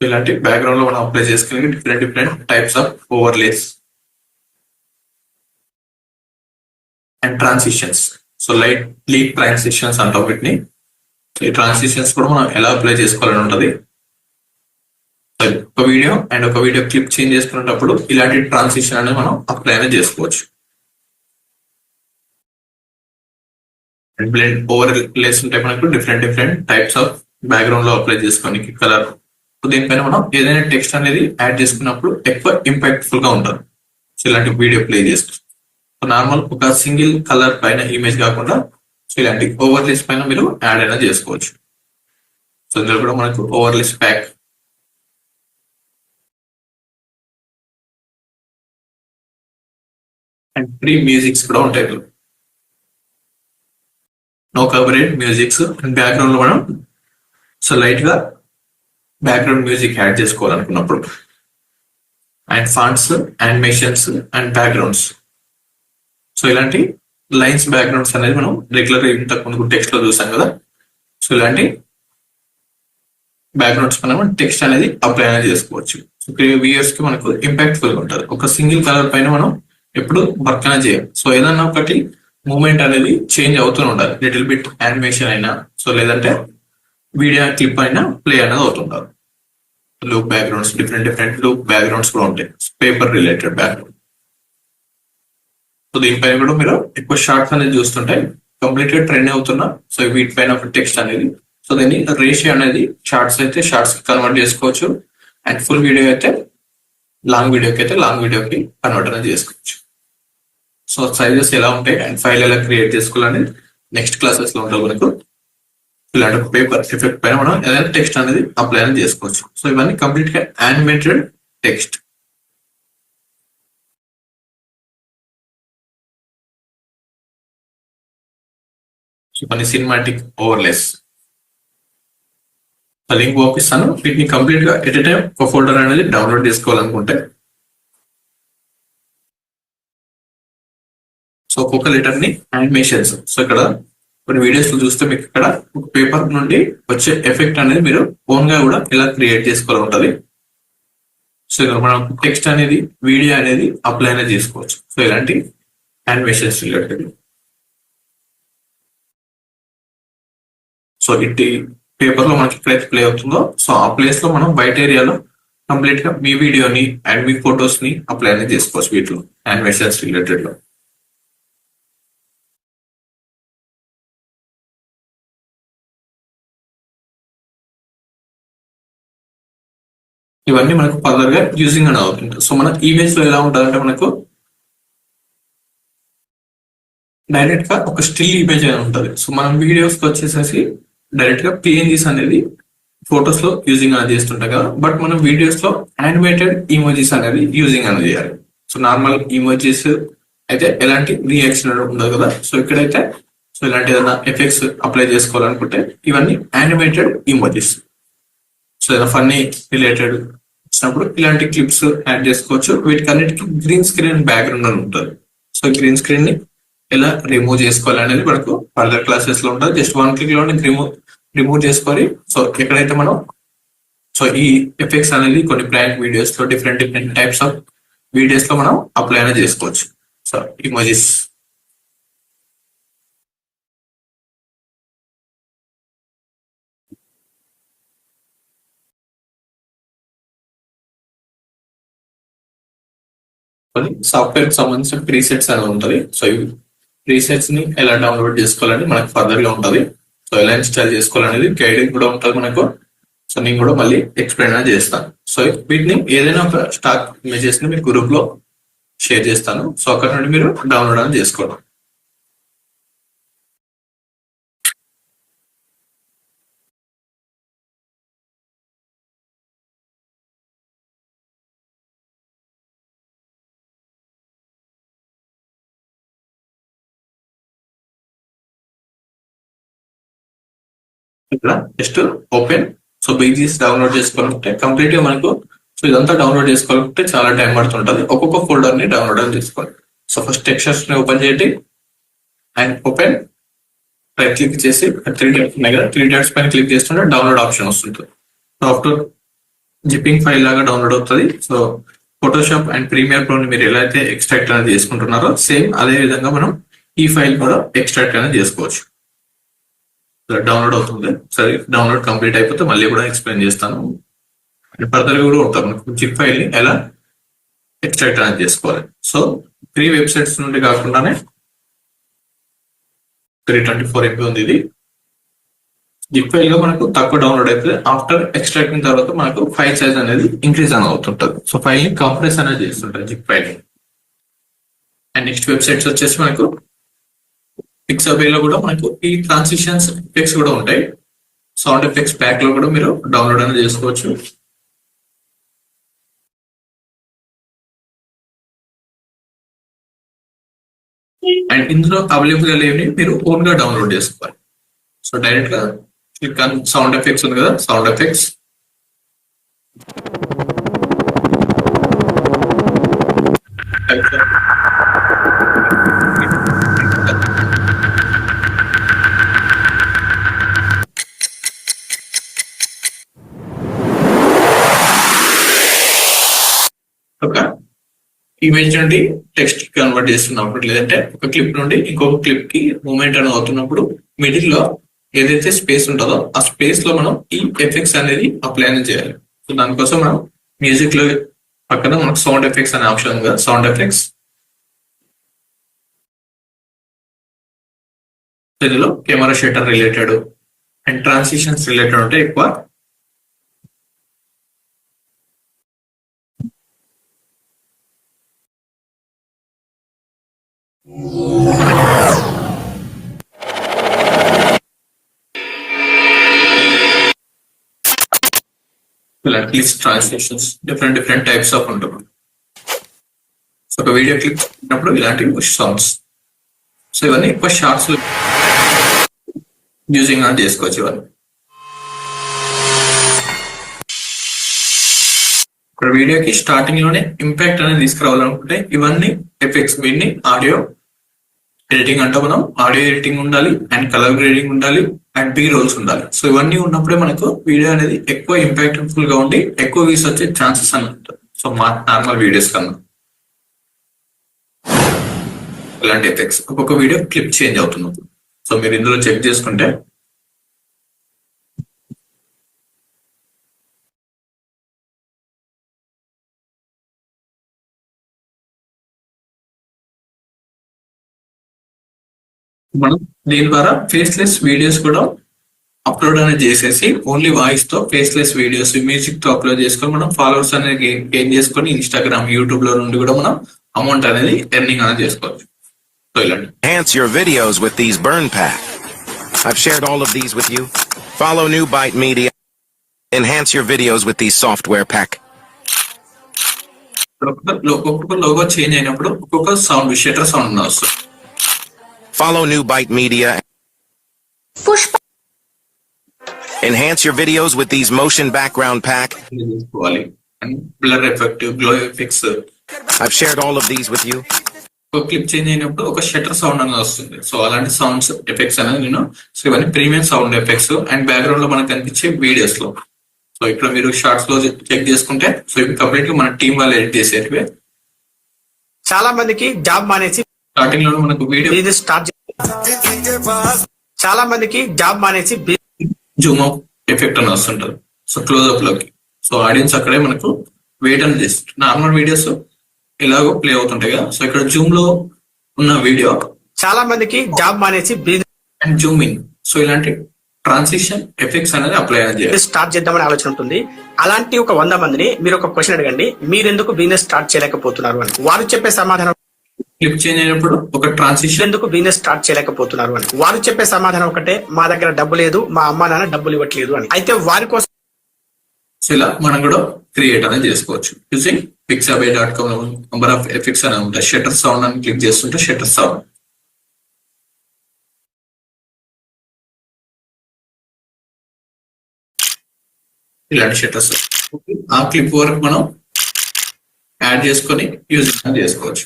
ఇలాంటి బ్యాక్గ్రౌండ్ లో మనం అప్లై చేసుకునే different types of overlays and transitions. So light transitions అంటాం వీటిని. ఈ ట్రాన్సిషన్స్ కూడా మనం ఎలా అప్లై చేసుకోవాలని ఉంటుంది. ఒక వీడియో అండ్ ఒక వీడియో క్లిప్ చేంజ్ చేసుకునేటప్పుడు ఇలాంటి ట్రాన్సిషన్ అనేది మనం అప్లై అనేది చేసుకోవచ్చు. అండ్ బ్లెండ్ ఓవర్లేస్ ఉంటాయి మనకు డిఫరెంట్ టైప్స్ ఆఫ్ బ్యాక్గ్రౌండ్ లో అప్లై చేసుకోనికి కలర్. దీనిపైన మనం ఏదైనా టెక్స్ట్ అనేది యాడ్ చేసుకున్నప్పుడు ఎక్కువ ఇంపాక్ట్ఫుల్ గా ఉంటుంది. సో ఇలాంటి వీడియో ప్లే చేసుకోవచ్చు. నార్మల్ ఒక సింగిల్ కలర్ పైన ఇమేజ్ కాకుండా సో ఇలాంటి ఓవర్లేస్ పైన మీరు యాడ్ అయినా చేసుకోవచ్చు. సో ఇందులో కూడా మనకు overlays pack and free musics కూడా ఉంటాయి. నో కాపీరైట్ మ్యూజిక్స్ బ్యాక్గ్రౌండ్ లో మనం సో లైట్ గా బ్యాక్గ్రౌండ్ మ్యూజిక్ యాడ్ చేసుకోవాలనుకున్నప్పుడు. And fonts, animations and backgrounds. So ఇలాంటి లైన్స్ బ్యాక్గ్రౌండ్స్ అనేది మనం రెగ్యులర్ గా ఇంతకు ముందు టెక్స్ట్ లో చూసాం కదా. సో ఇలాంటి బ్యాక్గ్రౌండ్స్ పైన మనం టెక్స్ట్ అనేది అప్లై అనేది చేసుకోవచ్చు. సో వ్యూయర్స్ కి మనకు ఇంపాక్ట్ఫుల్ గా ఉంటుంది. ఒక సింగిల్ కలర్ పైన మనం ఎప్పుడు వర్క్ అనేది చేయాలి. సో ఏదన్నా ఒకటి మూమెంట్ అనేది చేంజ్ అవుతూనే ఉండాలి. లిటిల్ బిట్ యానిమేషన్ అయినా సో లేదంటే వీడియో క్లిప్ అయినా ప్లే అనేది అవుతుంటారు. Loop backgrounds different loop backgrounds కూడా ఉంటాయి. Paper related background. సో దీనిపైన కూడా మీరు ఎక్కువ షార్ట్స్ అనేది చూస్తుంటే కంప్లీట్ గా ట్రెండ్ అవుతున్నా సో వీటిపైన ఒక టెక్స్ట్ అనేది సో దీన్ని రేషియో అనేది షార్ట్స్ అయితే షార్ట్స్ కి కన్వర్ట్ చేసుకోవచ్చు. అండ్ ఫుల్ వీడియో అయితే లాంగ్ వీడియోకి కన్వర్ట్ అనేది చేసుకోవచ్చు. సో సైజెస్ ఎలా ఉంటాయి అండ్ ఫైల్ ఎలా క్రియేట్ చేసుకోవాలనేది నెక్స్ట్ క్లాసెస్ లో ఉంటుంది మనకు. ఇలాంటి ఒక పేపర్ ఎఫెక్ట్ పైన మనం ఏదైనా టెక్స్ట్ అనేది అప్లై అనేది చేసుకోవచ్చు. సో ఇవన్నీ కంప్లీట్ గా యానిమేటెడ్ టెక్స్ట్. సో కొన్ని సినిమాటిక్ ఓవర్లేస్ లింక్ పంపిస్తాను. వీటిని కంప్లీట్ గా ఎట్ ఎ టైం ఒక ఫోల్డర్ అనేది డౌన్లోడ్ చేసుకోవాలనుకుంటే సో ఒక్కొక్క లెటర్ ని యానిమేషన్స్. సో ఇక్కడ కొన్ని వీడియోస్ లో చూస్తే మీకు ఇక్కడ ఒక పేపర్ నుండి వచ్చే ఎఫెక్ట్ అనేది మీరు ఓన్ గా కూడా ఎలా క్రియేట్ చేసుకోవాలి ఉంటుంది. సో ఇక్కడ మనం టెక్స్ట్ అనేది వీడియో అనేది అప్లై అనేది చేసుకోవచ్చు. సో ఇలాంటి యానిమేషన్స్ రిలేటెడ్. సో ఇట్టి పేపర్ లో మనకి ఎక్కడైతే ప్లే అవుతుందో సో ఆ ప్లేస్ లో మనం బయట ఏరియాలో కంప్లీట్ గా మీ వీడియోని అండ్ మీ ఫొటోస్ ని అప్లై అనేది చేసుకోవచ్చు వీటిలో యానిమేషన్స్ రిలేటెడ్ లో. ఇవన్నీ మనకు ఫర్దర్ గా యూజింగ్ అని అవుతుంది. సో మన ఇమేజ్ లో ఎలా ఉంటుందంటే మనకు డైరెక్ట్ గా ఒక స్టిల్ ఇమేజ్ అనేది ఉంటుంది. సో మనం వీడియోస్ కి వచ్చేసేసి డైరెక్ట్ గా పిఎన్జీస్ అనేది ఫొటోస్ లో యూజింగ్ అనేది చేస్తుంటాం కదా. బట్ మనం వీడియోస్ లో యానిమేటెడ్ ఇమోజీస్ అనేది యూజింగ్ అనేది చేయాలి. సో నార్మల్ ఇమోజీస్ అయితే ఎలాంటి రియాక్షన్ ఉండదు కదా. సో ఇక్కడైతే సో ఇలాంటి ఏదైనా ఎఫెక్ట్స్ అప్లై చేసుకోవాలనుకుంటే ఇవన్నీ యానిమేటెడ్ ఇమోజీస్. సో ఏదైనా ఫన్నీ రిలేటెడ్ వచ్చినప్పుడు ఇలాంటి క్లిప్స్ యాడ్ చేసుకోవచ్చు. వీటికి అన్నిటికీ గ్రీన్ స్క్రీన్ బ్యాక్గ్రౌండ్ అని ఉంటుంది. సో గ్రీన్ స్క్రీన్ ని ఎలా రిమూవ్ చేసుకోవాలి అనేది మనకు ఫర్దర్ క్లాసెస్ లో ఉంటుంది. జస్ట్ 1 క్లిక్ లో రిమూవ్ చేసుకొని సో ఎక్కడైతే మనం సో ఈ ఎఫెక్ట్స్ అనేది కొన్ని ప్రాంక్ వీడియోస్ లో డిఫరెంట్ టైప్స్ ఆఫ్ వీడియోస్ లో మనం అప్లై అనేది చేసుకోవచ్చు. So emojis. సాఫ్ట్వేర్ కి సంబంధించిన ప్రీసెట్స్ అనేది ఉంటుంది. సో ఈ ప్రీసెట్స్ ని ఎలా డౌన్లోడ్ చేసుకోవాలని మనకు ఫర్దర్ గా ఉంటుంది. సో ఎలా ఇన్స్టాల్ చేసుకోవాలనేది గైడింగ్ కూడా ఉంటుంది మనకు. సో నేను కూడా మళ్ళీ ఎక్స్ప్లెయిన్ అనేది చేస్తాను. సో వీటిని ఏదైనా ఒక స్టాక్ ఇమేజెస్ ని మీ గ్రూప్ లో షేర్ చేస్తాను. సో అక్కడ నుండి మీరు డౌన్లోడ్ అనేది చేసుకోవడం. ఇక్కడ జస్ట్ ఓపెన్. సో బీజీస్ డౌన్లోడ్ చేసుకోవాలంటే కంప్లీట్ గా మనకు సో ఇదంతా డౌన్లోడ్ చేసుకోవాలంటే చాలా టైం పడుతుంటది. ఒక్కొక్క ఫోల్డర్ ని డౌన్లోడ్ చేసుకోవాలి. సో ఫస్ట్ టెక్స్చర్స్ ని ఓపెన్ చేయండి అండ్ ఓపెన్. రైట్ క్లిక్ చేసి 3 డాట్స్ ఉన్నాయి కదా, 3 డాట్స్ పైన క్లిక్ చేస్తుంటే డౌన్లోడ్ ఆప్షన్ వస్తుంటుంది. సాఫ్ట్వేర్ జిప్పింగ్ ఫైల్ లాగా డౌన్లోడ్ అవుతుంది. So Photoshop and Premiere Pro ని మీరు ఎలా అయితే ఎక్స్ట్రాక్ట్ అనేది చేసుకుంటున్నారో సేమ్ అదే విధంగా మనం ఈ ఫైల్ కూడా ఎక్స్ట్రాక్ట్ అనేది చేసుకోవచ్చు. డౌన్లోడ్ అవుతుంది. సరే డౌన్లోడ్ కంప్లీట్ అయిపోతే మళ్ళీ కూడా ఎక్స్ప్లెయిన్ చేస్తాను. ఫర్దర్ కూడా ఉంటాం మనకు జిప్ ఫైల్ ని ఎలా ఎక్స్ట్రాక్ట్ అనేది చేసుకోవాలి. సో 3 వెబ్సైట్స్ నుండి కాకుండానే 324 MB ఉంది. ఇది జిప్ ఫైల్ గా మనకు తక్కువ డౌన్లోడ్ అవుతుంది. ఆఫ్టర్ ఎక్స్ట్రాక్టింగ్ తర్వాత మనకు ఫైల్ సైజ్ అనేది ఇంక్రీజ్ అని అవుతుంటది. సో ఫైల్ ని కంప్రెస్ అనేది చేస్తుంటారు zip file. And next websites వచ్చేసి మనకు పిక్సాబే లో కూడా మనకు ఈ ట్రాన్సిషన్స్ ఎఫెక్ట్స్ కూడా ఉంటాయి. సౌండ్ ఎఫెక్ట్స్ ప్యాక్ లో కూడా మీరు డౌన్లోడ్ అనేది చేసుకోవచ్చు. అండ్ ఇందులో అవైలబుల్ గా లేని మీరు ఓన్ గా డౌన్లోడ్ చేసుకోవాలి. సో డైరెక్ట్ గా క్లిక్ ఆన్ సౌండ్ ఎఫెక్ట్స్ ఉంది కదా, సౌండ్ ఎఫెక్ట్స్. ఒక ఇమేజ్ నుండి టెక్స్ట్ కన్వర్ట్ చేస్తున్నప్పుడు లేదంటే ఒక క్లిప్ నుండి ఇంకొక క్లిప్ కి మూవ్మెంట్ అని అవుతున్నప్పుడు మిడిల్ లో ఏదైతే స్పేస్ ఉంటుందో ఆ స్పేస్ లో మనం ఈ ఎఫెక్ట్స్ అనేది అప్లై అనేది చేయాలి. సో దానికోసం మనం మ్యూజిక్ లో పక్కన మనకు సౌండ్ ఎఫెక్ట్స్ అనే ఆప్షన్ ఉంది కదా, సౌండ్ ఎఫెక్ట్స్. ఇందులో camera shutter related and transitions related ఉంటే ఎక్కువ. At least translations different types of ఉంటుంది. సో ఒక వీడియో క్లిక్ చేసినప్పుడు ఇలాంటి సౌండ్స్. సో ఇవన్నీ ఎక్కువ షార్ట్స్ యూజింగ్ అని చేసుకోవచ్చు. ఇవన్నీ ఇక్కడ వీడియోకి స్టార్టింగ్ లోనే ఇంపాక్ట్ అనేది తీసుకురావాలనుకుంటే ఇవన్నీ ఎఫెక్ట్స్. వీటిని ఆడియో ఎడిటింగ్ అంటే మనం ఆడియో ఎడిటింగ్ ఉండాలి అండ్ కలర్ గ్రేడింగ్ ఉండాలి అండ్ బీ రోల్స్ ఉండాలి. సో ఇవన్నీ ఉన్నప్పుడే మనకు వీడియో అనేది ఎక్కువ ఇంపాక్ట్ఫుల్ గా ఉండి ఎక్కువ వ్యూస్ వచ్చే ఛాన్సెస్ అని ఉంటుంది. సో మా నార్మల్ వీడియోస్ కన్నా ఇలాంటి ఎఫెక్ట్స్ ఒక్కొక్క వీడియో క్లిప్ చేంజ్ అవుతుంది. సో మీరు ఇందులో చెక్ చేసుకుంటే మనం దీని ద్వారా ఫేస్లెస్ వీడియోస్ కూడా అప్లోడ్ అనేది చేసేసి ఓన్లీ వాయిస్ తో ఫేస్లెస్ వీడియోస్ మ్యూజిక్ తో అప్లోడ్ చేసుకొని మనం ఫాలోవర్స్ అనేది గెయిన్ చేసుకొని ఇన్స్టాగ్రామ్ యూట్యూబ్ లో నుండి కూడా మనం అమౌంట్ అనేది ఎర్నింగ్ అనేది చేసుకోవచ్చు. సో ఇలాంటి Enhance your videos with these burn pack. I've shared all of these with you. Follow New Byte Media. Enhance your videos with these software pack. ఒక్కొక్క లోగో చేంజ్ అయినప్పుడు ఒక్కొక్క సౌండ్ షటర్ సౌండ్ వస్తుంది. Follow New Byte Media. Pushpa. Enhance your videos with these motion background pack. Blur effect, glow effects. I've shared all of these with you. ఒక clip change అయినప్పుడు ఒక shutter sound అనేది వస్తుంది. So అలాంటి sounds effects అనేది నేను so ఇవన్నీ premium sound effects and background లో మనకు కనిపించే వీడియోస్ లో. సో ఇక్కడ మీరు షార్ట్స్ లో చెక్ చేసుకుంటే సో ఇవి కంప్లీట్ గా మన టీం వాళ్ళు ఎడిట్ చేసేటివే. చాలా మందికి జాబ్ మానేసి స్టార్టింగ్ లో మనకు వీడియో బిజినెస్ స్టార్ట్ किसी के पास చాలా మందికి జాబ్ మానేసి జూమ్ అవుట్ ఎఫెక్ట్ అని వస్తుంటది. సో క్లోజ్అప్ లోకి సో ఆడియన్స్ అక్కడే మనకు వెయిట్ అని చేస్తుంది. నార్మల్ వీడియోస్ ఎలాగో ప్లే అవుతుంటాయి కదా. సో ఇక్కడ జూమ్ లో ఉన్న వీడియో చాలా మందికి జాబ్ మానేసి business and Zoom in, so ఇలాంటి ట్రాన్సిషన్ ఎఫెక్ట్స్ అనేది అప్లై అనేది చేయాలి. స్టార్ట్ చేద్దామని ఆలోచన ఉంటుంది. అలాంటి ఒక 100 మందిని మీరు ఒక క్వశ్చన్ అడగండి, మీరెందుకు బిజినెస్ స్టార్ట్ చేయలేకపోతున్నారు అని. వారు చెప్పే సమాధానం క్లిప్ చేంజ్ అయినప్పుడు ఒక ట్రాన్సిషన్ ఎందుకు బిజినెస్ స్టార్ట్ చేయలేకపోతున్నారు అని. వారు చెప్పే సమాధానం ఒకటే, మా దగ్గర డబ్బు లేదు, మా అమ్మ నాన్న డబ్బులు ఇవ్వట్లేదు అని. అయితే వారి కోసం సో ఇలా మనం కూడా క్రియేట్ అనేది చేసుకోవచ్చు using pixabay.com. Number of effects అని ఉంటాయి. షట్టర్ సౌండ్ అని క్లిక్ చేస్తుంటే షట్టర్ సౌండ్, ఇలాంటి షట్టర్స్ ఆ క్లిప్ వరకు మనం యాడ్ చేసుకొని యూజింగ్ చేసుకోవచ్చు.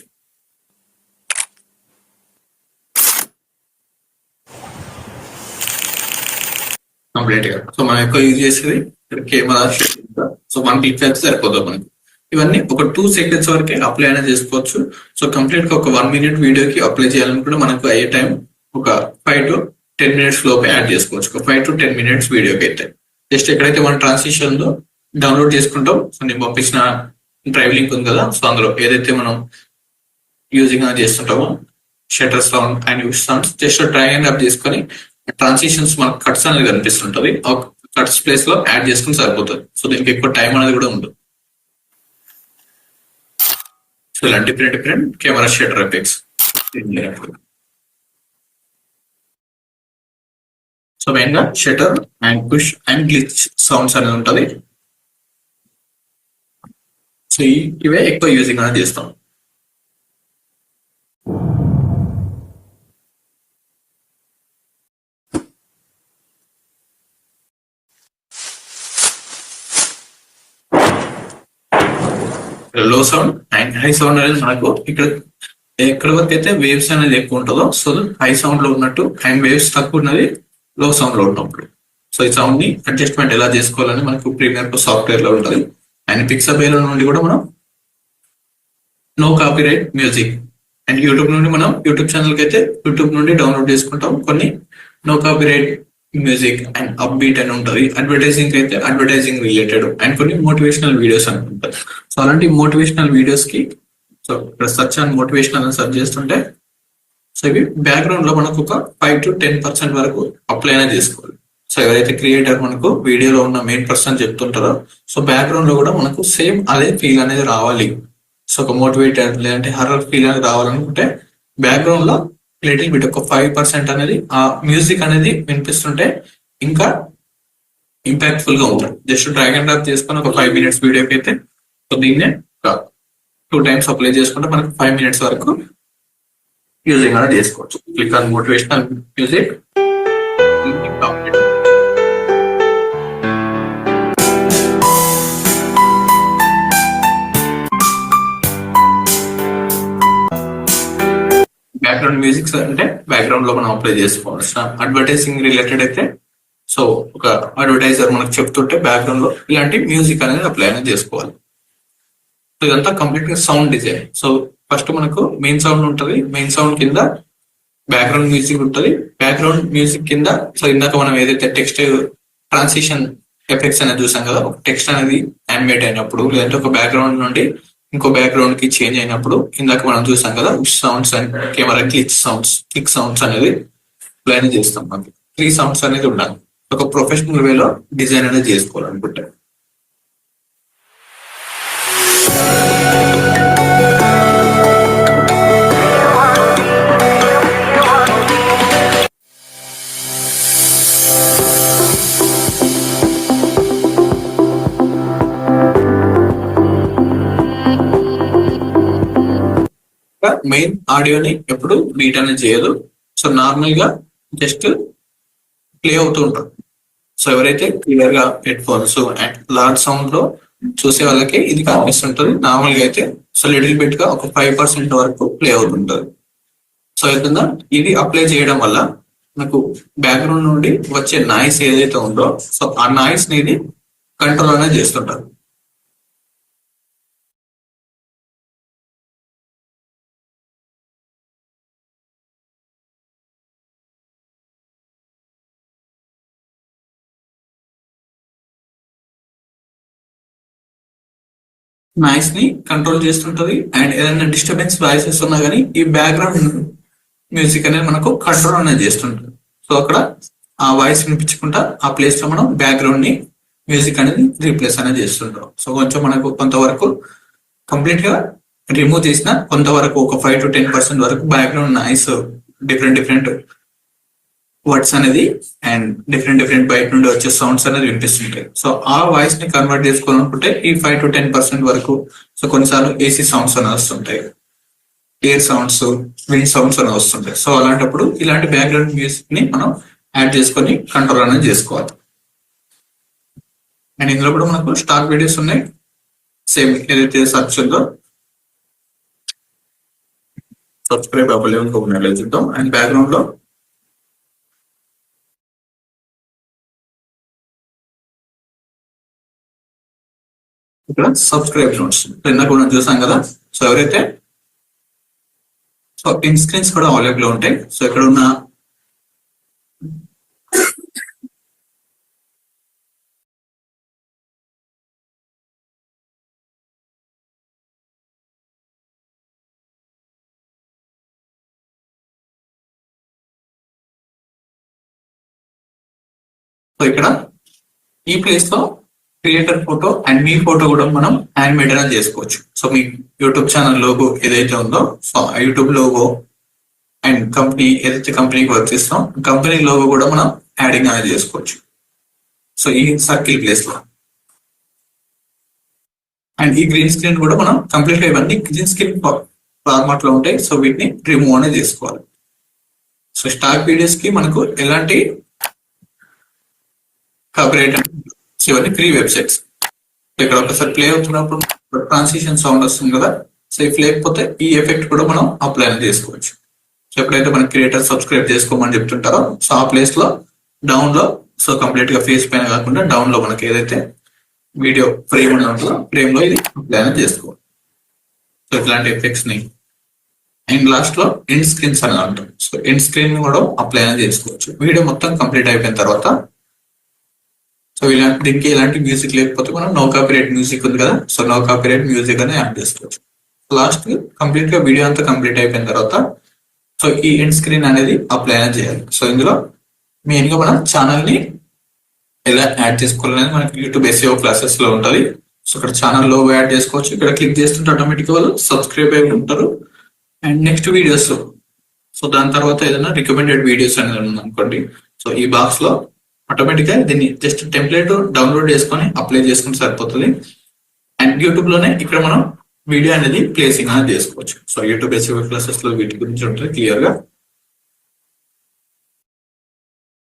కంప్లీట్ గా సో మనం ఎక్కువ యూజ్ చేసేది కెమెరా. సో 1 క్లిక్ అయితే సరిపోతుంది మనకి. ఇవన్నీ ఒక 2 సెకండ్స్ వరకే అప్లై అనేది చేసుకోవచ్చు. సో కంప్లీట్ గా ఒక 1 మినిట్ వీడియోకి అప్లై చేయాలనుకుంటే మనకు అయ్యే టైం ఒక 5 to 10 మినిట్స్ లోపే యాడ్ చేసుకోవచ్చు. ఒక 5 to 10 మినిట్స్ వీడియోకి అయితే జస్ట్ ఎక్కడైతే మన ట్రాన్సిషన్ లో డౌన్లోడ్ చేసుకుంటాం. సో నేను పంపించిన డ్రైవ్ లింక్ ఉంది కదా, సో అందులో ఏదైతే మనం యూజింగ్ అనేది చేస్తుంటామో shutter sound and use sounds just drag and drop చేసుకొని ట్రాన్సిషన్స్ మనకు కట్స్ అనేది కనిపిస్తుంటది. కట్స్ ప్లేస్ లో యాడ్ చేసుకుని సరిపోతుంది. సో దీనికి ఎక్కువ టైం అనేది కూడా ఉండదు. సో ఇలా different camera shutter effects. So main గా shutter and push and glitch sounds అనేది ఉంటది. సో ఇవే ఎక్కువ యూజింగ్ అనేది చేస్తాం. లో సౌండ్ అండ్ హై సౌండ్ అనేది మనకు ఇక్కడ ఎక్కడ వరకు అయితే వేవ్స్ అనేది ఎక్కువ ఉంటుందో సో హై సౌండ్ లో ఉన్నట్టు అండ్ వేవ్స్ తక్కువ ఉన్నది లో సౌండ్ లో ఉన్నప్పుడు. సో ఈ సౌండ్ ని అడ్జస్ట్మెంట్ ఎలా చేసుకోవాలని మనకు ప్రీమియర్ సాఫ్ట్వేర్ లో ఉంటుంది. అండ్ పిక్సాబే నుండి కూడా మనం no copyright music and YouTube నుండి మనం యూట్యూబ్ ఛానల్ కి అయితే యూట్యూబ్ నుండి డౌన్లోడ్ చేసుకుంటాం కొన్ని no copyright music and up beat అని ఉంటుంది. అడ్వర్టైజింగ్ అయితే అడ్వర్టైజింగ్ రిలేటెడ్ అండ్ కొన్ని మోటివేషనల్ వీడియోస్ అని ఉంటాయి. సో అలాంటి మోటివేషనల్ వీడియోస్ కి సో ఇక్కడ సర్చ్ అండ్ మోటివేషనల్ అని సర్చ్ చేస్తుంటే సో ఇవి బ్యాక్గ్రౌండ్ లో మనకు ఒక 5 to 10% వరకు అప్లై అనేది చేసుకోవాలి. సో ఎవరైతే క్రియేటర్ మనకు వీడియోలో ఉన్న మెయిన్ పర్సన్ చెప్తుంటారో సో బ్యాక్గ్రౌండ్ లో కూడా మనకు సేమ్ అదే ఫీల్ అనేది రావాలి. సో ఒక మోటివేటెడ్ లేదంటే హర్రర్ ఫీల్ అనేది రావాలనుకుంటే బ్యాక్గ్రౌండ్ లో లిటిల్ బిట్ ఒక 5% అనేది ఆ మ్యూజిక్ అనేది వినిపిస్తుంటే ఇంకా ఇంపాక్ట్ఫుల్ గా ఉంటుంది. జస్ట్ డ్రాగ్ అండ్ డ్రాప్ చేసుకుని ఒక 5 మినిట్స్ వీడియోకి అయితే సో దీన్నే 2 times అప్లై చేసుకుంటే మనకు 5 మినిట్స్ వరకు యూజింగ్ అనేది చేసుకోవచ్చు. Click on motivational music. Background musics అంటే బ్యాక్గ్రౌండ్ లో మనం అప్లై చేసుకోవచ్చు. అడ్వర్టైజింగ్ రిలేటెడ్ అయితే సో ఒక అడ్వర్టైజర్ మనకు చెప్తుంటే బ్యాక్గ్రౌండ్ లో ఇలాంటి మ్యూజిక్ అనేది అప్లై అనేది చేసుకోవాలి. సో ఇదంతా కంప్లీట్ గా సౌండ్ డిజైన్. సో ఫస్ట్ మనకు మెయిన్ సౌండ్ ఉంటుంది. మెయిన్ సౌండ్ కింద బ్యాక్గ్రౌండ్ మ్యూజిక్ ఉంటుంది. బ్యాక్గ్రౌండ్ మ్యూజిక్ కింద సో ఇందాక మనం ఏదైతే టెక్స్ట్ ట్రాన్సిషన్ ఎఫెక్ట్స్ అనేది చూసాం కదా, ఒక టెక్స్ట్ అనేది యానిమేట్ అయినప్పుడు లేదంటే ఒక బ్యాక్గ్రౌండ్ నుండి ఇంకో బ్యాక్గ్రౌండ్ కి చేంజ్ అయినప్పుడు ఇందాక మనం చూసాం కదా sounds and camera click sounds అనేది ప్లాన్ చేస్తాం. మనకి 3 సౌండ్స్ అనేది ఉండాలి. ఒక ప్రొఫెషనల్ వేలో డిజైన్ అనేది చేసుకోవాలనుకుంటే మెయిన్ ఆడియోని ఎప్పుడు బీట్ అనేది చేయదు. సో నార్మల్ గా జస్ట్ ప్లే అవుతూ ఉంటాం. సో ఎవరైతే క్లియర్ గా head phones and large sound లో చూసే వాళ్ళకి ఇది కనిపిస్తుంటది. నార్మల్ గా అయితే సో లిటిల్ బిట్ గా ఒక 5% వరకు ప్లే అవుతుంటది. సో అవుతుందా, ఇది అప్లై చేయడం వల్ల మనకు బ్యాక్గ్రౌండ్ నుండి వచ్చే నాయిస్ ఏదైతే ఉందో సో ఆ నాయిస్ ని కంట్రోల్ అనేది చేస్తుంటారు. నాయిస్ ని కంట్రోల్ చేస్తుంటది. అండ్ ఏదైనా డిస్టర్బెన్స్ వాయిసెస్ ఉన్నా కానీ ఈ బ్యాక్గ్రౌండ్ మ్యూజిక్ అనేది మనకు కంట్రోల్ అనేది చేస్తుంటది. సో అక్కడ ఆ వాయిస్ వినిపించకుండా ఆ ప్లేస్ లో మనం బ్యాక్గ్రౌండ్ ని మ్యూజిక్ అనేది రీప్లేస్ అనేది చేస్తుంటాం. సో కొంచెం మనకు కొంతవరకు కంప్లీట్ గా రిమూవ్ చేసిన కొంతవరకు ఒక 5 to 10% వరకు బ్యాక్గ్రౌండ్ నాయిస్ డిఫరెంట్ వర్డ్స్ అనేది అండ్ డిఫరెంట్ బయట నుండి వచ్చే సౌండ్స్ అనేది వినిపిస్తుంటాయి. సో ఆ వాయిస్ ని కన్వర్ట్ చేసుకోవాలనుకుంటే ఈ 5 to 10% వరకు, సో కొన్నిసార్లు ఏసీ సౌండ్స్ అనేవి వస్తుంటాయి, ఎయిర్ సౌండ్స్, విండ్ సౌండ్స్ అనేవి వస్తుంటాయి. సో అలాంటప్పుడు ఇలాంటి బ్యాక్గ్రౌండ్ మ్యూజిక్ ని మనం యాడ్ చేసుకొని కంట్రోల్ అనేది చేసుకోవాలి. అండ్ ఇందులో కూడా మనకు స్టాక్ వీడియోస్ ఉన్నాయి, సేమ్ ఏదైతే సర్చ్ ఉందో సబ్స్క్రైబ్ అవ్వలేము ఇంకొక చూద్దాం. అండ్ బ్యాక్గ్రౌండ్ లో ఇక్కడ సబ్స్క్రైబ్ నోట్స్ ఇందాక కూడా చూసాం కదా. సో ఎవరైతే సో ఇన్ స్క్రీన్స్ కూడా అవైలబుల్ ఉంటాయి. సో ఇక్కడ ఉన్న సో ఇక్కడ ఈ ప్లేస్ లో creator photo and me photo కూడా మనం యానిమేట్ అనేది చేసుకోవచ్చు. సో మీ యూట్యూబ్ ఛానల్ లోగో ఏదైతే ఉందో, సో ఆ యూట్యూబ్ లోగో అండ్ కంపెనీ ఏదైతే కంపెనీకి వర్క్ చేస్తాం కంపెనీ లోగో కూడా మనం యాడింగ్ అనేది చేసుకోవచ్చు. సో ఈ సర్కిల్ ప్లేస్ లో అండ్ ఈ గ్రీన్ స్క్రీన్ కూడా మనం కంప్లీట్ గా ఇవన్నీ గ్రీన్ స్క్రీన్ ఫార్మాట్ లో ఉంటాయి. సో వీటిని రిమూవ్ అనేది చేసుకోవాలి. సో స్టాక్ వీడియోస్ కి మనకు ఎలాంటి కాపీరైట్ ఇవన్నీ ఫ్రీ వెబ్సైట్స్. ఇక్కడ ఒకసారి ప్లే అవుతున్నప్పుడు ట్రాన్సిషన్ సౌండ్ వస్తుంది కదా. సో ఇఫ్ లేకపోతే ఈ ఎఫెక్ట్ కూడా మనం అప్లై చేసుకోవచ్చు. సో ఎప్పుడైతే మనం క్రియేటర్ సబ్స్క్రైబ్ చేసుకోమని చెప్తుంటారో సో ఆ ప్లేస్ లో డౌన్ లో, సో కంప్లీట్ గా ఫేస్ పైన కాకుండా డౌన్ లో మనకి ఏదైతే వీడియో ఫ్రేమ్ ఉంటుందో ఫ్రేమ్ లో ఇది అప్లై అనేది చేసుకోవాలి. సో ఇట్లాంటి ఎఫెక్ట్స్ ని అండ్ లాస్ట్ లో ఎండ్ స్క్రీన్స్ అనేది అంటాం. సో ఎండ్ స్క్రీన్ కూడా అప్లై అనేది చేసుకోవచ్చు. వీడియో మొత్తం కంప్లీట్ అయిపోయిన తర్వాత సో దీనికి ఎలాంటి మ్యూజిక్ లేకపోతే మనం నో కాపీరైట్ మ్యూజిక్ ఉంది కదా, సో నో కాపీరైట్ మ్యూజిక్ అనేది యాడ్ చేసుకోవచ్చు. లాస్ట్ కంప్లీట్ గా వీడియో అంతా కంప్లీట్ అయిపోయిన తర్వాత సో ఈ ఎండ్ స్క్రీన్ అనేది అప్లై అనేది చేయాలి. సో ఇందులో మెయిన్ గా మనం ఛానల్ ని ఎలా యాడ్ చేసుకోవాలనేది మనకి యూట్యూబ్ SEO క్లాసెస్ లో ఉంటుంది. సో ఇక్కడ ఛానల్ లో యాడ్ చేసుకోవచ్చు. ఇక్కడ క్లిక్ చేస్తుంటే ఆటోమేటిక్ వాళ్ళు సబ్స్క్రైబ్ అయి ఉంటారు. అండ్ నెక్స్ట్ వీడియోస్, సో దాని తర్వాత ఏదైనా రికమెండెడ్ వీడియోస్ అనేది ఉంది అనుకోండి. సో ఈ బాక్స్ లో ఆటోమేటిక్ గా దీన్ని జస్ట్ టెంప్లెట్ డౌన్లోడ్ చేసుకొని అప్లై చేసుకుంటే సరిపోతుంది. అండ్ యూట్యూబ్ లోనే ఇక్కడ మనం వీడియో అనేది ప్లేసింగ్ అనేది చేసుకోవచ్చు. సో యూట్యూబ్ SEO క్లాసెస్ లో వీటి గురించి ఉంటుంది క్లియర్ గా.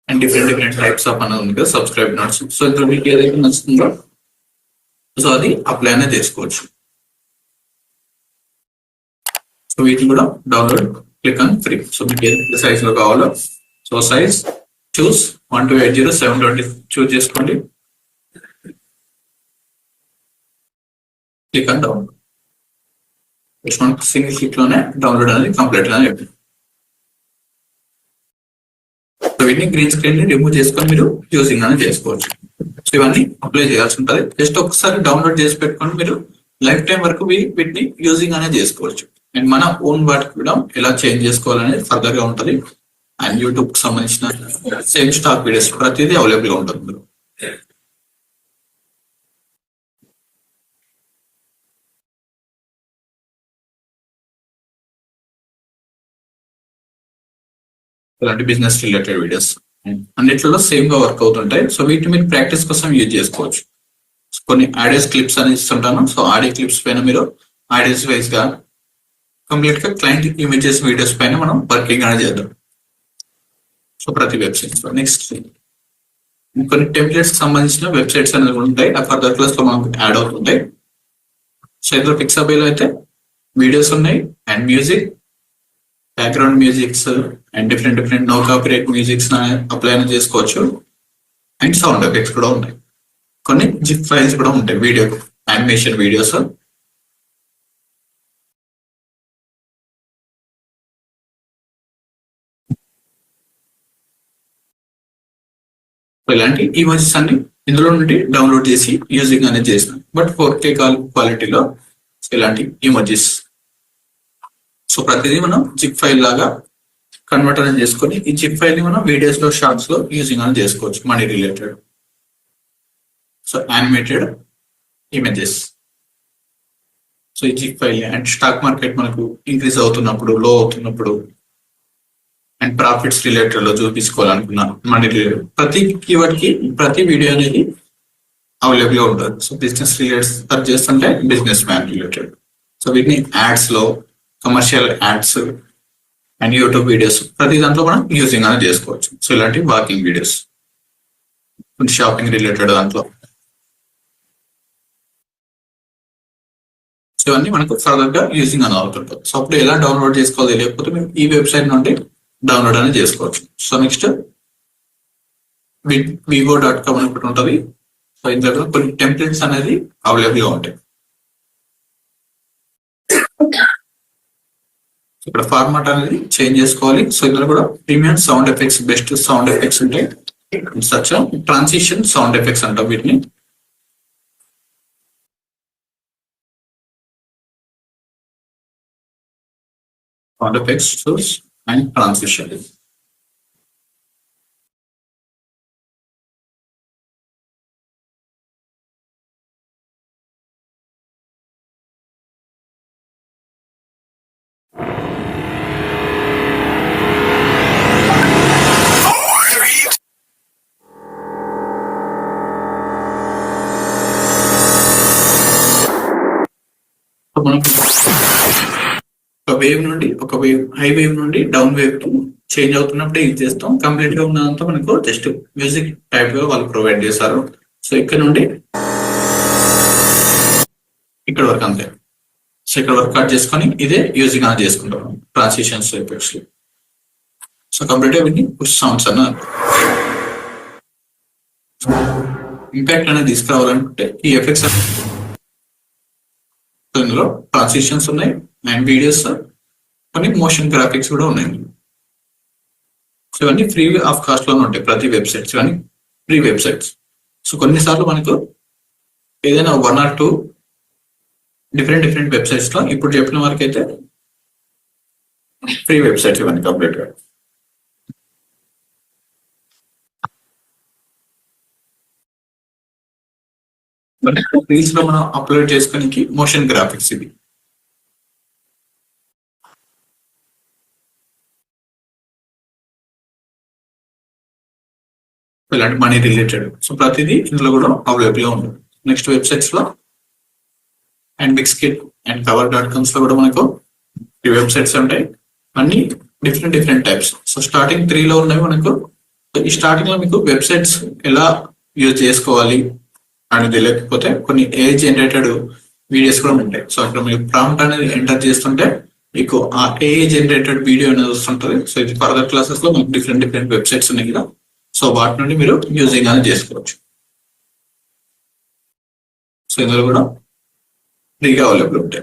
అండ్ డిఫరెంట్ టైప్స్ ఆఫ్ అనేది ఉంది కదా సబ్స్క్రైబ్ నోట్స్. సో ఇందులో మీకు ఏదైతే నచ్చుతుందో సో అది అప్లై అనేది చేసుకోవచ్చు. సో వీటిని కూడా download click on free. So మీకు ఏదైతే సైజ్ లో కావాలో సో సైజ్ చూస్ 1280 720 చూస్ చేసుకోండి. Click on download. Single click లోనే డౌన్లోడ్ అనేది కంప్లీట్ అనేది అయిపోయింది. సో వీటిని గ్రీన్ స్క్రీన్ ని రిమూవ్ చేసుకొని మీరు యూజింగ్ అనేది చేసుకోవచ్చు. సో ఇవన్నీ అప్లై చేయాల్సి ఉంటుంది. జస్ట్ ఒకసారి డౌన్లోడ్ చేసి పెట్టుకొని మీరు లైఫ్ టైం వరకు వీటిని యూజింగ్ అనేది చేసుకోవచ్చు. అండ్ మన ఓన్ వాటికి కూడా ఎలా చేంజ్ చేసుకోవాలనేది ఫర్దర్ గా ఉంటుంది. అండ్ యూట్యూబ్ కి సంబంధించిన సేమ్ స్టాక్ వీడియోస్ ప్రతిదీ అవైలబుల్ గా ఉంటుంది. ఇలాంటి బిజినెస్ రిలేటెడ్ వీడియోస్ అన్నిట్లలో సేమ్ గా వర్క్ అవుతుంటాయి. సో వీటిని మీరు ప్రాక్టీస్ కోసం యూజ్ చేసుకోవచ్చు. కొన్ని ఆడియోస్ క్లిప్స్ అని ఇస్తుంటాను. సో ఆడియో క్లిప్స్ పైన మీరు ఆడియోస్ వైజ్ గా కంప్లీట్ గా క్లయింట్ ఇమేజెస్ వీడియోస్ పైన మనం వర్కింగ్ అనేది చేద్దాం. సో ప్రతి వెబ్సైట్స్ లో నెక్స్ట్ కొన్ని టెంప్లెట్స్ కి సంబంధించిన వెబ్సైట్స్ అనేది ఉంటాయి. ఆ ఫర్దర్ క్లాస్ లో మనకు యాడ్ అవుతుంటాయి. సో ఇందులో పిక్సాబేలో అయితే వీడియోస్ ఉన్నాయి and music, background musics and different no copyright musics apply చేసుకోవచ్చు. అండ్ సౌండ్ ఎఫెక్ట్స్ కూడా ఉంటాయి. కొన్ని జిప్ ఫైల్స్ కూడా ఉంటాయి వీడియో యానిమేషన్ వీడియోస్. ఇలాంటి ఇమేజెస్ అన్ని ఇందులో నుండి డౌన్లోడ్ చేసి యూజింగ్ అనేది చేసిన. బట్ 4K క్వాలిటీలో ఇలాంటి ఇమోజెస్. సో ప్రతిదీ మనం జిప్ ఫైల్ లాగా కన్వర్ట్ అనేది చేసుకొని ఈ జిప్ ఫైల్ ని మనం వీడియోస్ లో షార్ట్స్ లో యూజింగ్ అనేది చేసుకోవచ్చు money related. So animated images. So ఈ zip file and stock market మనకు ఇంక్రీజ్ అవుతున్నప్పుడు, లో అవుతున్నప్పుడు అండ్ ప్రాఫిట్స్ రిలేటెడ్ లో చూపించుకోవాలనుకున్నా మనీ రిలేటెడ్ ప్రతి కీవర్డ్ కి ప్రతి వీడియో అనేది అవైలబుల్ గా ఉంటుంది. సో బిజినెస్ రిలేటెడ్ సర్చ్ చేస్తుంటే బిజినెస్ మ్యాన్ రిలేటెడ్. సో వీటిని యాడ్స్ లో, commercial ads and YouTube videos ప్రతి దాంట్లో మనం యూజింగ్ అనేది చేసుకోవచ్చు. సో ఇలాంటి వాకింగ్ వీడియోస్, షాపింగ్ రిలేటెడ్ దాంట్లో. సో ఇవన్నీ మనకు ఫర్దర్ గా యూజింగ్ అని అవుతుంటుంది. సో అప్పుడు ఎలా డౌన్లోడ్ చేసుకోవాలి లేకపోతే మేము ఈ వెబ్సైట్ నుండి డౌన్లోడ్ అనేది చేసుకోవచ్చు. సో నెక్స్ట్ vivo.com అని ఒకటి ఉంటుంది. సో ఇందులో కొన్ని టెంప్లెట్స్ అనేది అవైలబుల్ గా ఉంటాయి. ఇక్కడ ఫార్మాట్ అనేది చేంజ్ చేసుకోవాలి. సో ఇందులో కూడా premium sound effects, best sound effects ఉంటాయి. సచ్ ట్రాన్సిషన్ సౌండ్ ఎఫెక్ట్స్ అంటాం వీటిని. Sound effects and transition. ఒక వేవ్ హై వేవ్ నుండి డౌన్ వేవ్ కి చేంజ్ అవుతున్నప్పుడే యూజ్ చేస్తాం. కంప్లీట్ గా ఉన్నదంతా మనకు జస్ట్ మ్యూజిక్ టైప్ గా వాళ్ళు ప్రొవైడ్ చేశారు. సో ఇక్కడ నుండి ఇక్కడ వరకు అంతే. సో ఇక్కడ వరకు కట్ చేసుకొని ఇదే యూజింగ్ అనేది చేసుకుంటాం ట్రాన్సిషన్స్ ఎఫెక్ట్స్. సో కంప్లీట్ గా వీటిని పుష్ సౌండ్స్ అన్న ఇంపాక్ట్ అనేది తీసుకురావాలనుకుంటే ఈ ఎఫెక్ట్స్ ఇందులో ట్రాన్సిషన్స్ ఉన్నాయి అండ్ వీడియోస్, కొన్ని మోషన్ గ్రాఫిక్స్ కూడా ఉన్నాయి. సో ఇవన్నీ ఫ్రీ ఆఫ్ కాస్ట్ లోనే ఉంటాయి ప్రతి వెబ్సైట్స్. ఇవన్నీ ఫ్రీ వెబ్సైట్స్. సో కొన్నిసార్లు మనకు ఏదైనా 1 or 2 డిఫరెంట్ వెబ్సైట్స్ లో ఇప్పుడు చెప్పిన వరకు అయితే ఫ్రీ వెబ్సైట్స్ ఇవన్నీ కంప్లీట్ గా. రీల్స్ లో మనం అప్లోడ్ చేసుకోనికి మోషన్ గ్రాఫిక్స్ ఇది. ఇలాంటి మనీ రిలేటెడ్. సో ప్రతిదీ ఇందులో కూడా అవైలబుల్ గా ఉంటుంది. నెక్స్ట్ వెబ్సైట్స్ లో అండ్ బిగ్స్కిట్ అండ్ cover.coms లో కూడా మనకు ఈ వెబ్సైట్స్ ఉంటాయి. అన్ని డిఫరెంట్ టైప్స్. సో స్టార్టింగ్ 3 లో ఉన్నాయి మనకు. ఈ స్టార్టింగ్ లో మీకు వెబ్సైట్స్ ఎలా యూజ్ చేసుకోవాలి అనేది, లేకపోతే కొన్ని AI జనరేటెడ్ వీడియోస్ కూడా ఉంటాయి. సో అక్కడ మీరు ప్రాంప్ట్ అనేది ఎంటర్ చేస్తుంటే మీకు ఆ AI జనరేటెడ్ వీడియో అనేది వస్తుంటది. సో ఇది ఫర్దర్ క్లాసెస్ లో మీకు డిఫరెంట్ వెబ్సైట్స్ ఉన్నాయి కదా. సో వాటి నుండి మీరు యూజింగ్ అనేది చేసుకోవచ్చు. సో ఇందులో కూడా ఫ్రీగా అవైలబుల్ ఉంటాయి.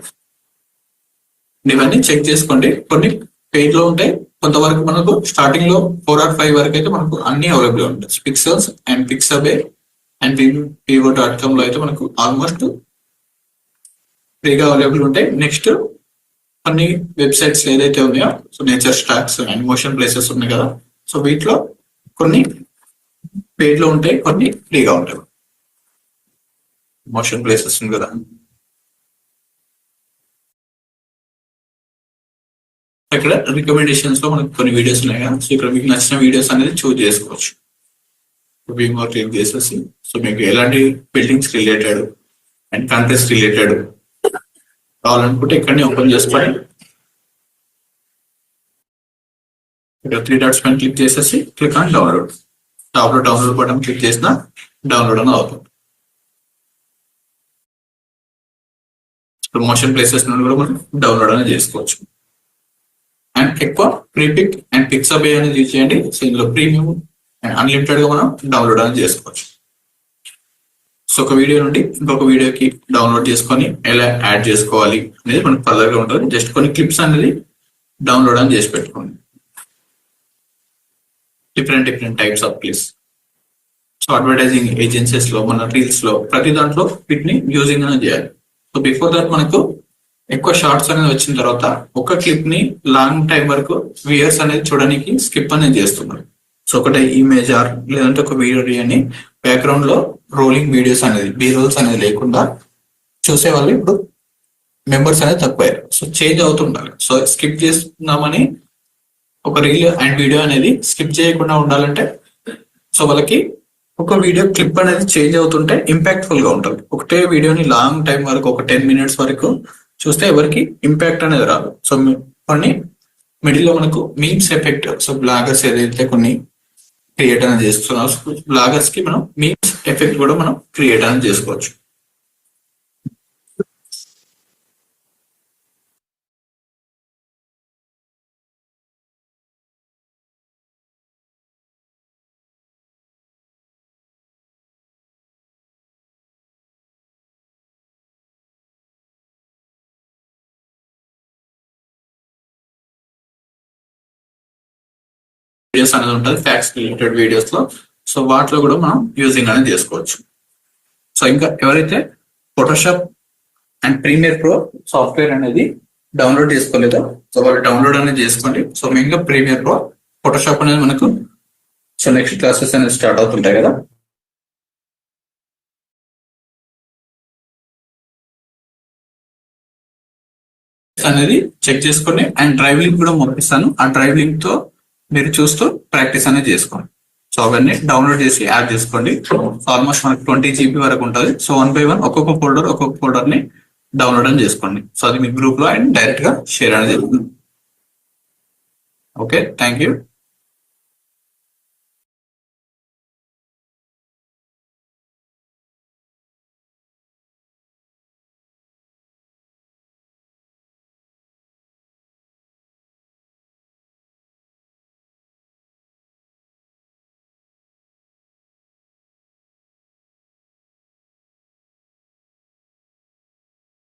ఇవన్నీ చెక్ చేసుకోండి. కొన్ని పెయిడ్ లో ఉంటాయి, కొంతవరకు మనకు స్టార్టింగ్ లో 4 or 5 వరకు అయితే మనకు అన్ని అవైలబుల్ ఉంటాయి. పిక్సెల్స్ అండ్ పిక్సబే అండ్ vivo.com లో అయితే మనకు ఆల్మోస్ట్ ఫ్రీగా అవైలబుల్ ఉంటాయి. నెక్స్ట్ కొన్ని వెబ్సైట్స్ ఏదైతే ఉన్నాయో, so nature stocks and motion places ఉన్నాయి కదా. సో వీటిలో కొన్ని పెయిడ్ లో ఉంటాయి, కొన్ని ఫ్రీగా ఉంటాయి. మోషన్ ప్లేసెస్ ఉంది కదా, ఇక్కడ రికమెండేషన్స్ లో మనకు కొన్ని వీడియోస్ ఉన్నాయి కదా. సో ఇక్కడ మీకు నచ్చిన వీడియోస్ అనేది చూజ్ చేసుకోవచ్చు. వీమో క్లిక్ చేసేసి సో మీకు ఎలాంటి buildings related and countries related కావాలనుకుంటే ఇక్కడనే ఓపెన్ చేసుకొని ఇక్కడ 3 dots పైన క్లిక్ చేసేసి క్లిక్ ఆన్ డౌన్లోడ్. టాప్ లో డౌన్లోడ్ బటన్ క్లిక్ చేసిన డౌన్లోడ్ అని అవుతుంది. మోషన్ ప్లేసెస్ నుండి కూడా మనం డౌన్లోడ్ అనేది చేసుకోవచ్చు. అండ్ ఎక్కువ ప్రీపిక్ అండ్ పిక్సబే అనేది యూజ్ చేయండి. సో ఇందులో ప్రీమియం అండ్ అన్లిమిటెడ్ గా మనం డౌన్లోడ్ అనేది చేసుకోవచ్చు. సో ఒక వీడియో నుండి ఇంకొక వీడియోకి డౌన్లోడ్ చేసుకొని ఎలా యాడ్ చేసుకోవాలి అనేది మనకు ఫర్దర్ గా ఉంటుంది. జస్ట్ కొన్ని క్లిప్స్ అనేది డౌన్లోడ్ అని చేసి పెట్టుకోండి. Different types of clips. So advertising agencies లో, మన రీల్స్ లో, ప్రతి దాంట్లో వీటిని యూజింగ్ అనేది చేయాలి. సో బిఫోర్ దట్ మనకు ఎక్కువ షార్ట్స్ అనేది వచ్చిన తర్వాత ఒక క్లిప్ ని లాంగ్ టైం వరకు వ్యూయర్స్ అనేది చూడడానికి స్కిప్ అనేది చేస్తున్నారు. సో ఒకటే ఇమేజ్ ఆర్ లేదంటే ఒక వీడియో అని బ్యాక్గ్రౌండ్ లో రోలింగ్ వీడియోస్ అనేది, బీ రోల్స్ అనేది లేకుండా చూసే వాళ్ళు ఇప్పుడు మెంబర్స్ అనేది తక్కువయ్యారు. సో చేంజ్ అవుతుండాలి. సో స్కిప్ చేస్తున్నామని ఒక రీల్ అండ్ వీడియో అనేది స్కిప్ చేయకుండా ఉండాలంటే సో వాళ్ళకి ఒక వీడియో క్లిప్ అనేది చేంజ్ అవుతుంటే ఇంపాక్ట్ఫుల్ గా ఉంటుంది. ఒకటే వీడియోని లాంగ్ టైం వరకు ఒక 10 minutes వరకు చూస్తే ఎవరికి ఇంపాక్ట్ అనేది రాదు. సో కొన్ని మిడిల్ లో మనకు మీమ్స్ ఎఫెక్ట్, సో బ్లాగర్స్ ఏదైతే కొన్ని క్రియేట్ అనేది చేస్తున్నారు, బ్లాగర్స్ కి మనం మీమ్స్ ఎఫెక్ట్ కూడా మనం క్రియేట్ అనేది చేసుకోవచ్చు. వీడియోస్ అనేది ఉంటుంది ఫ్యాక్ట్స్ రిలేటెడ్ వీడియోస్ లో. సో వాటిలో కూడా మనం యూజింగ్ అనేది చేసుకోవచ్చు. సో ఇంకా ఎవరైతే Photoshop and Premiere Pro software అనేది డౌన్లోడ్ చేసుకోలేదో సో వాళ్ళు డౌన్లోడ్ అనేది చేసుకోండి. సో మెయిన్ గా ప్రీమియర్ ప్రో, ఫోటోషాప్ అనేది మనకు సో నెక్స్ట్ క్లాసెస్ అనేది స్టార్ట్ అవుతుంటాయి కదా. అనేది చెక్ చేసుకోండి అండ్ డ్రైవ్ లింక్ కూడా పంపిస్తాను. ఆ డ్రైవ్ లింక్ తో మీరు చూస్తూ ప్రాక్టీస్ అనేది చేసుకోండి. సో అవన్నీ డౌన్లోడ్ చేసి యాడ్ చేసుకోండి. ఆల్మోస్ట్ మనకు 20 GB వరకు ఉంటుంది. సో 1 by 1 ఒక్కొక్క ఫోల్డర్ ని డౌన్లోడ్ అని చేసుకోండి. సో అది మీ గ్రూప్ లో అండ్ డైరెక్ట్ గా షేర్ అనేది జరుగుతుంది. Okay, thank you.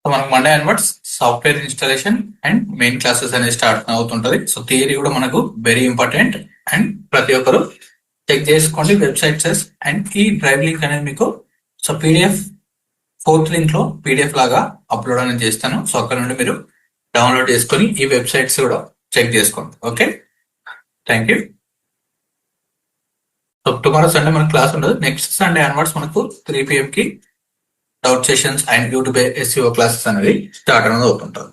సో మనకు Monday onwards software installation and main classes అనేది స్టార్ట్ అవుతుంటది. సో థియరీ కూడా మనకు వెరీ ఇంపార్టెంట్ అండ్ ప్రతి ఒక్కరు చెక్ చేసుకోండి వెబ్సైట్స్. అండ్ ఈ డ్రైవ్ లింక్ అనేది మీకు సో పీడిఎఫ్ 4th లింక్ లో పీడిఎఫ్ లాగా అప్లోడ్ అనేది చేస్తాను. సో అక్కడ నుండి మీరు డౌన్లోడ్ చేసుకొని ఈ వెబ్సైట్స్ కూడా చెక్ చేసుకోండి. Okay, thank you. So tomorrow Sunday మనకు క్లాస్ ఉండదు. నెక్స్ట్ సండే అన్వర్డ్స్ మనకు 3 PM కి doubt sessions and YouTube SEO classes అనేది స్టార్ట్ అనేది అవుతుంటారు.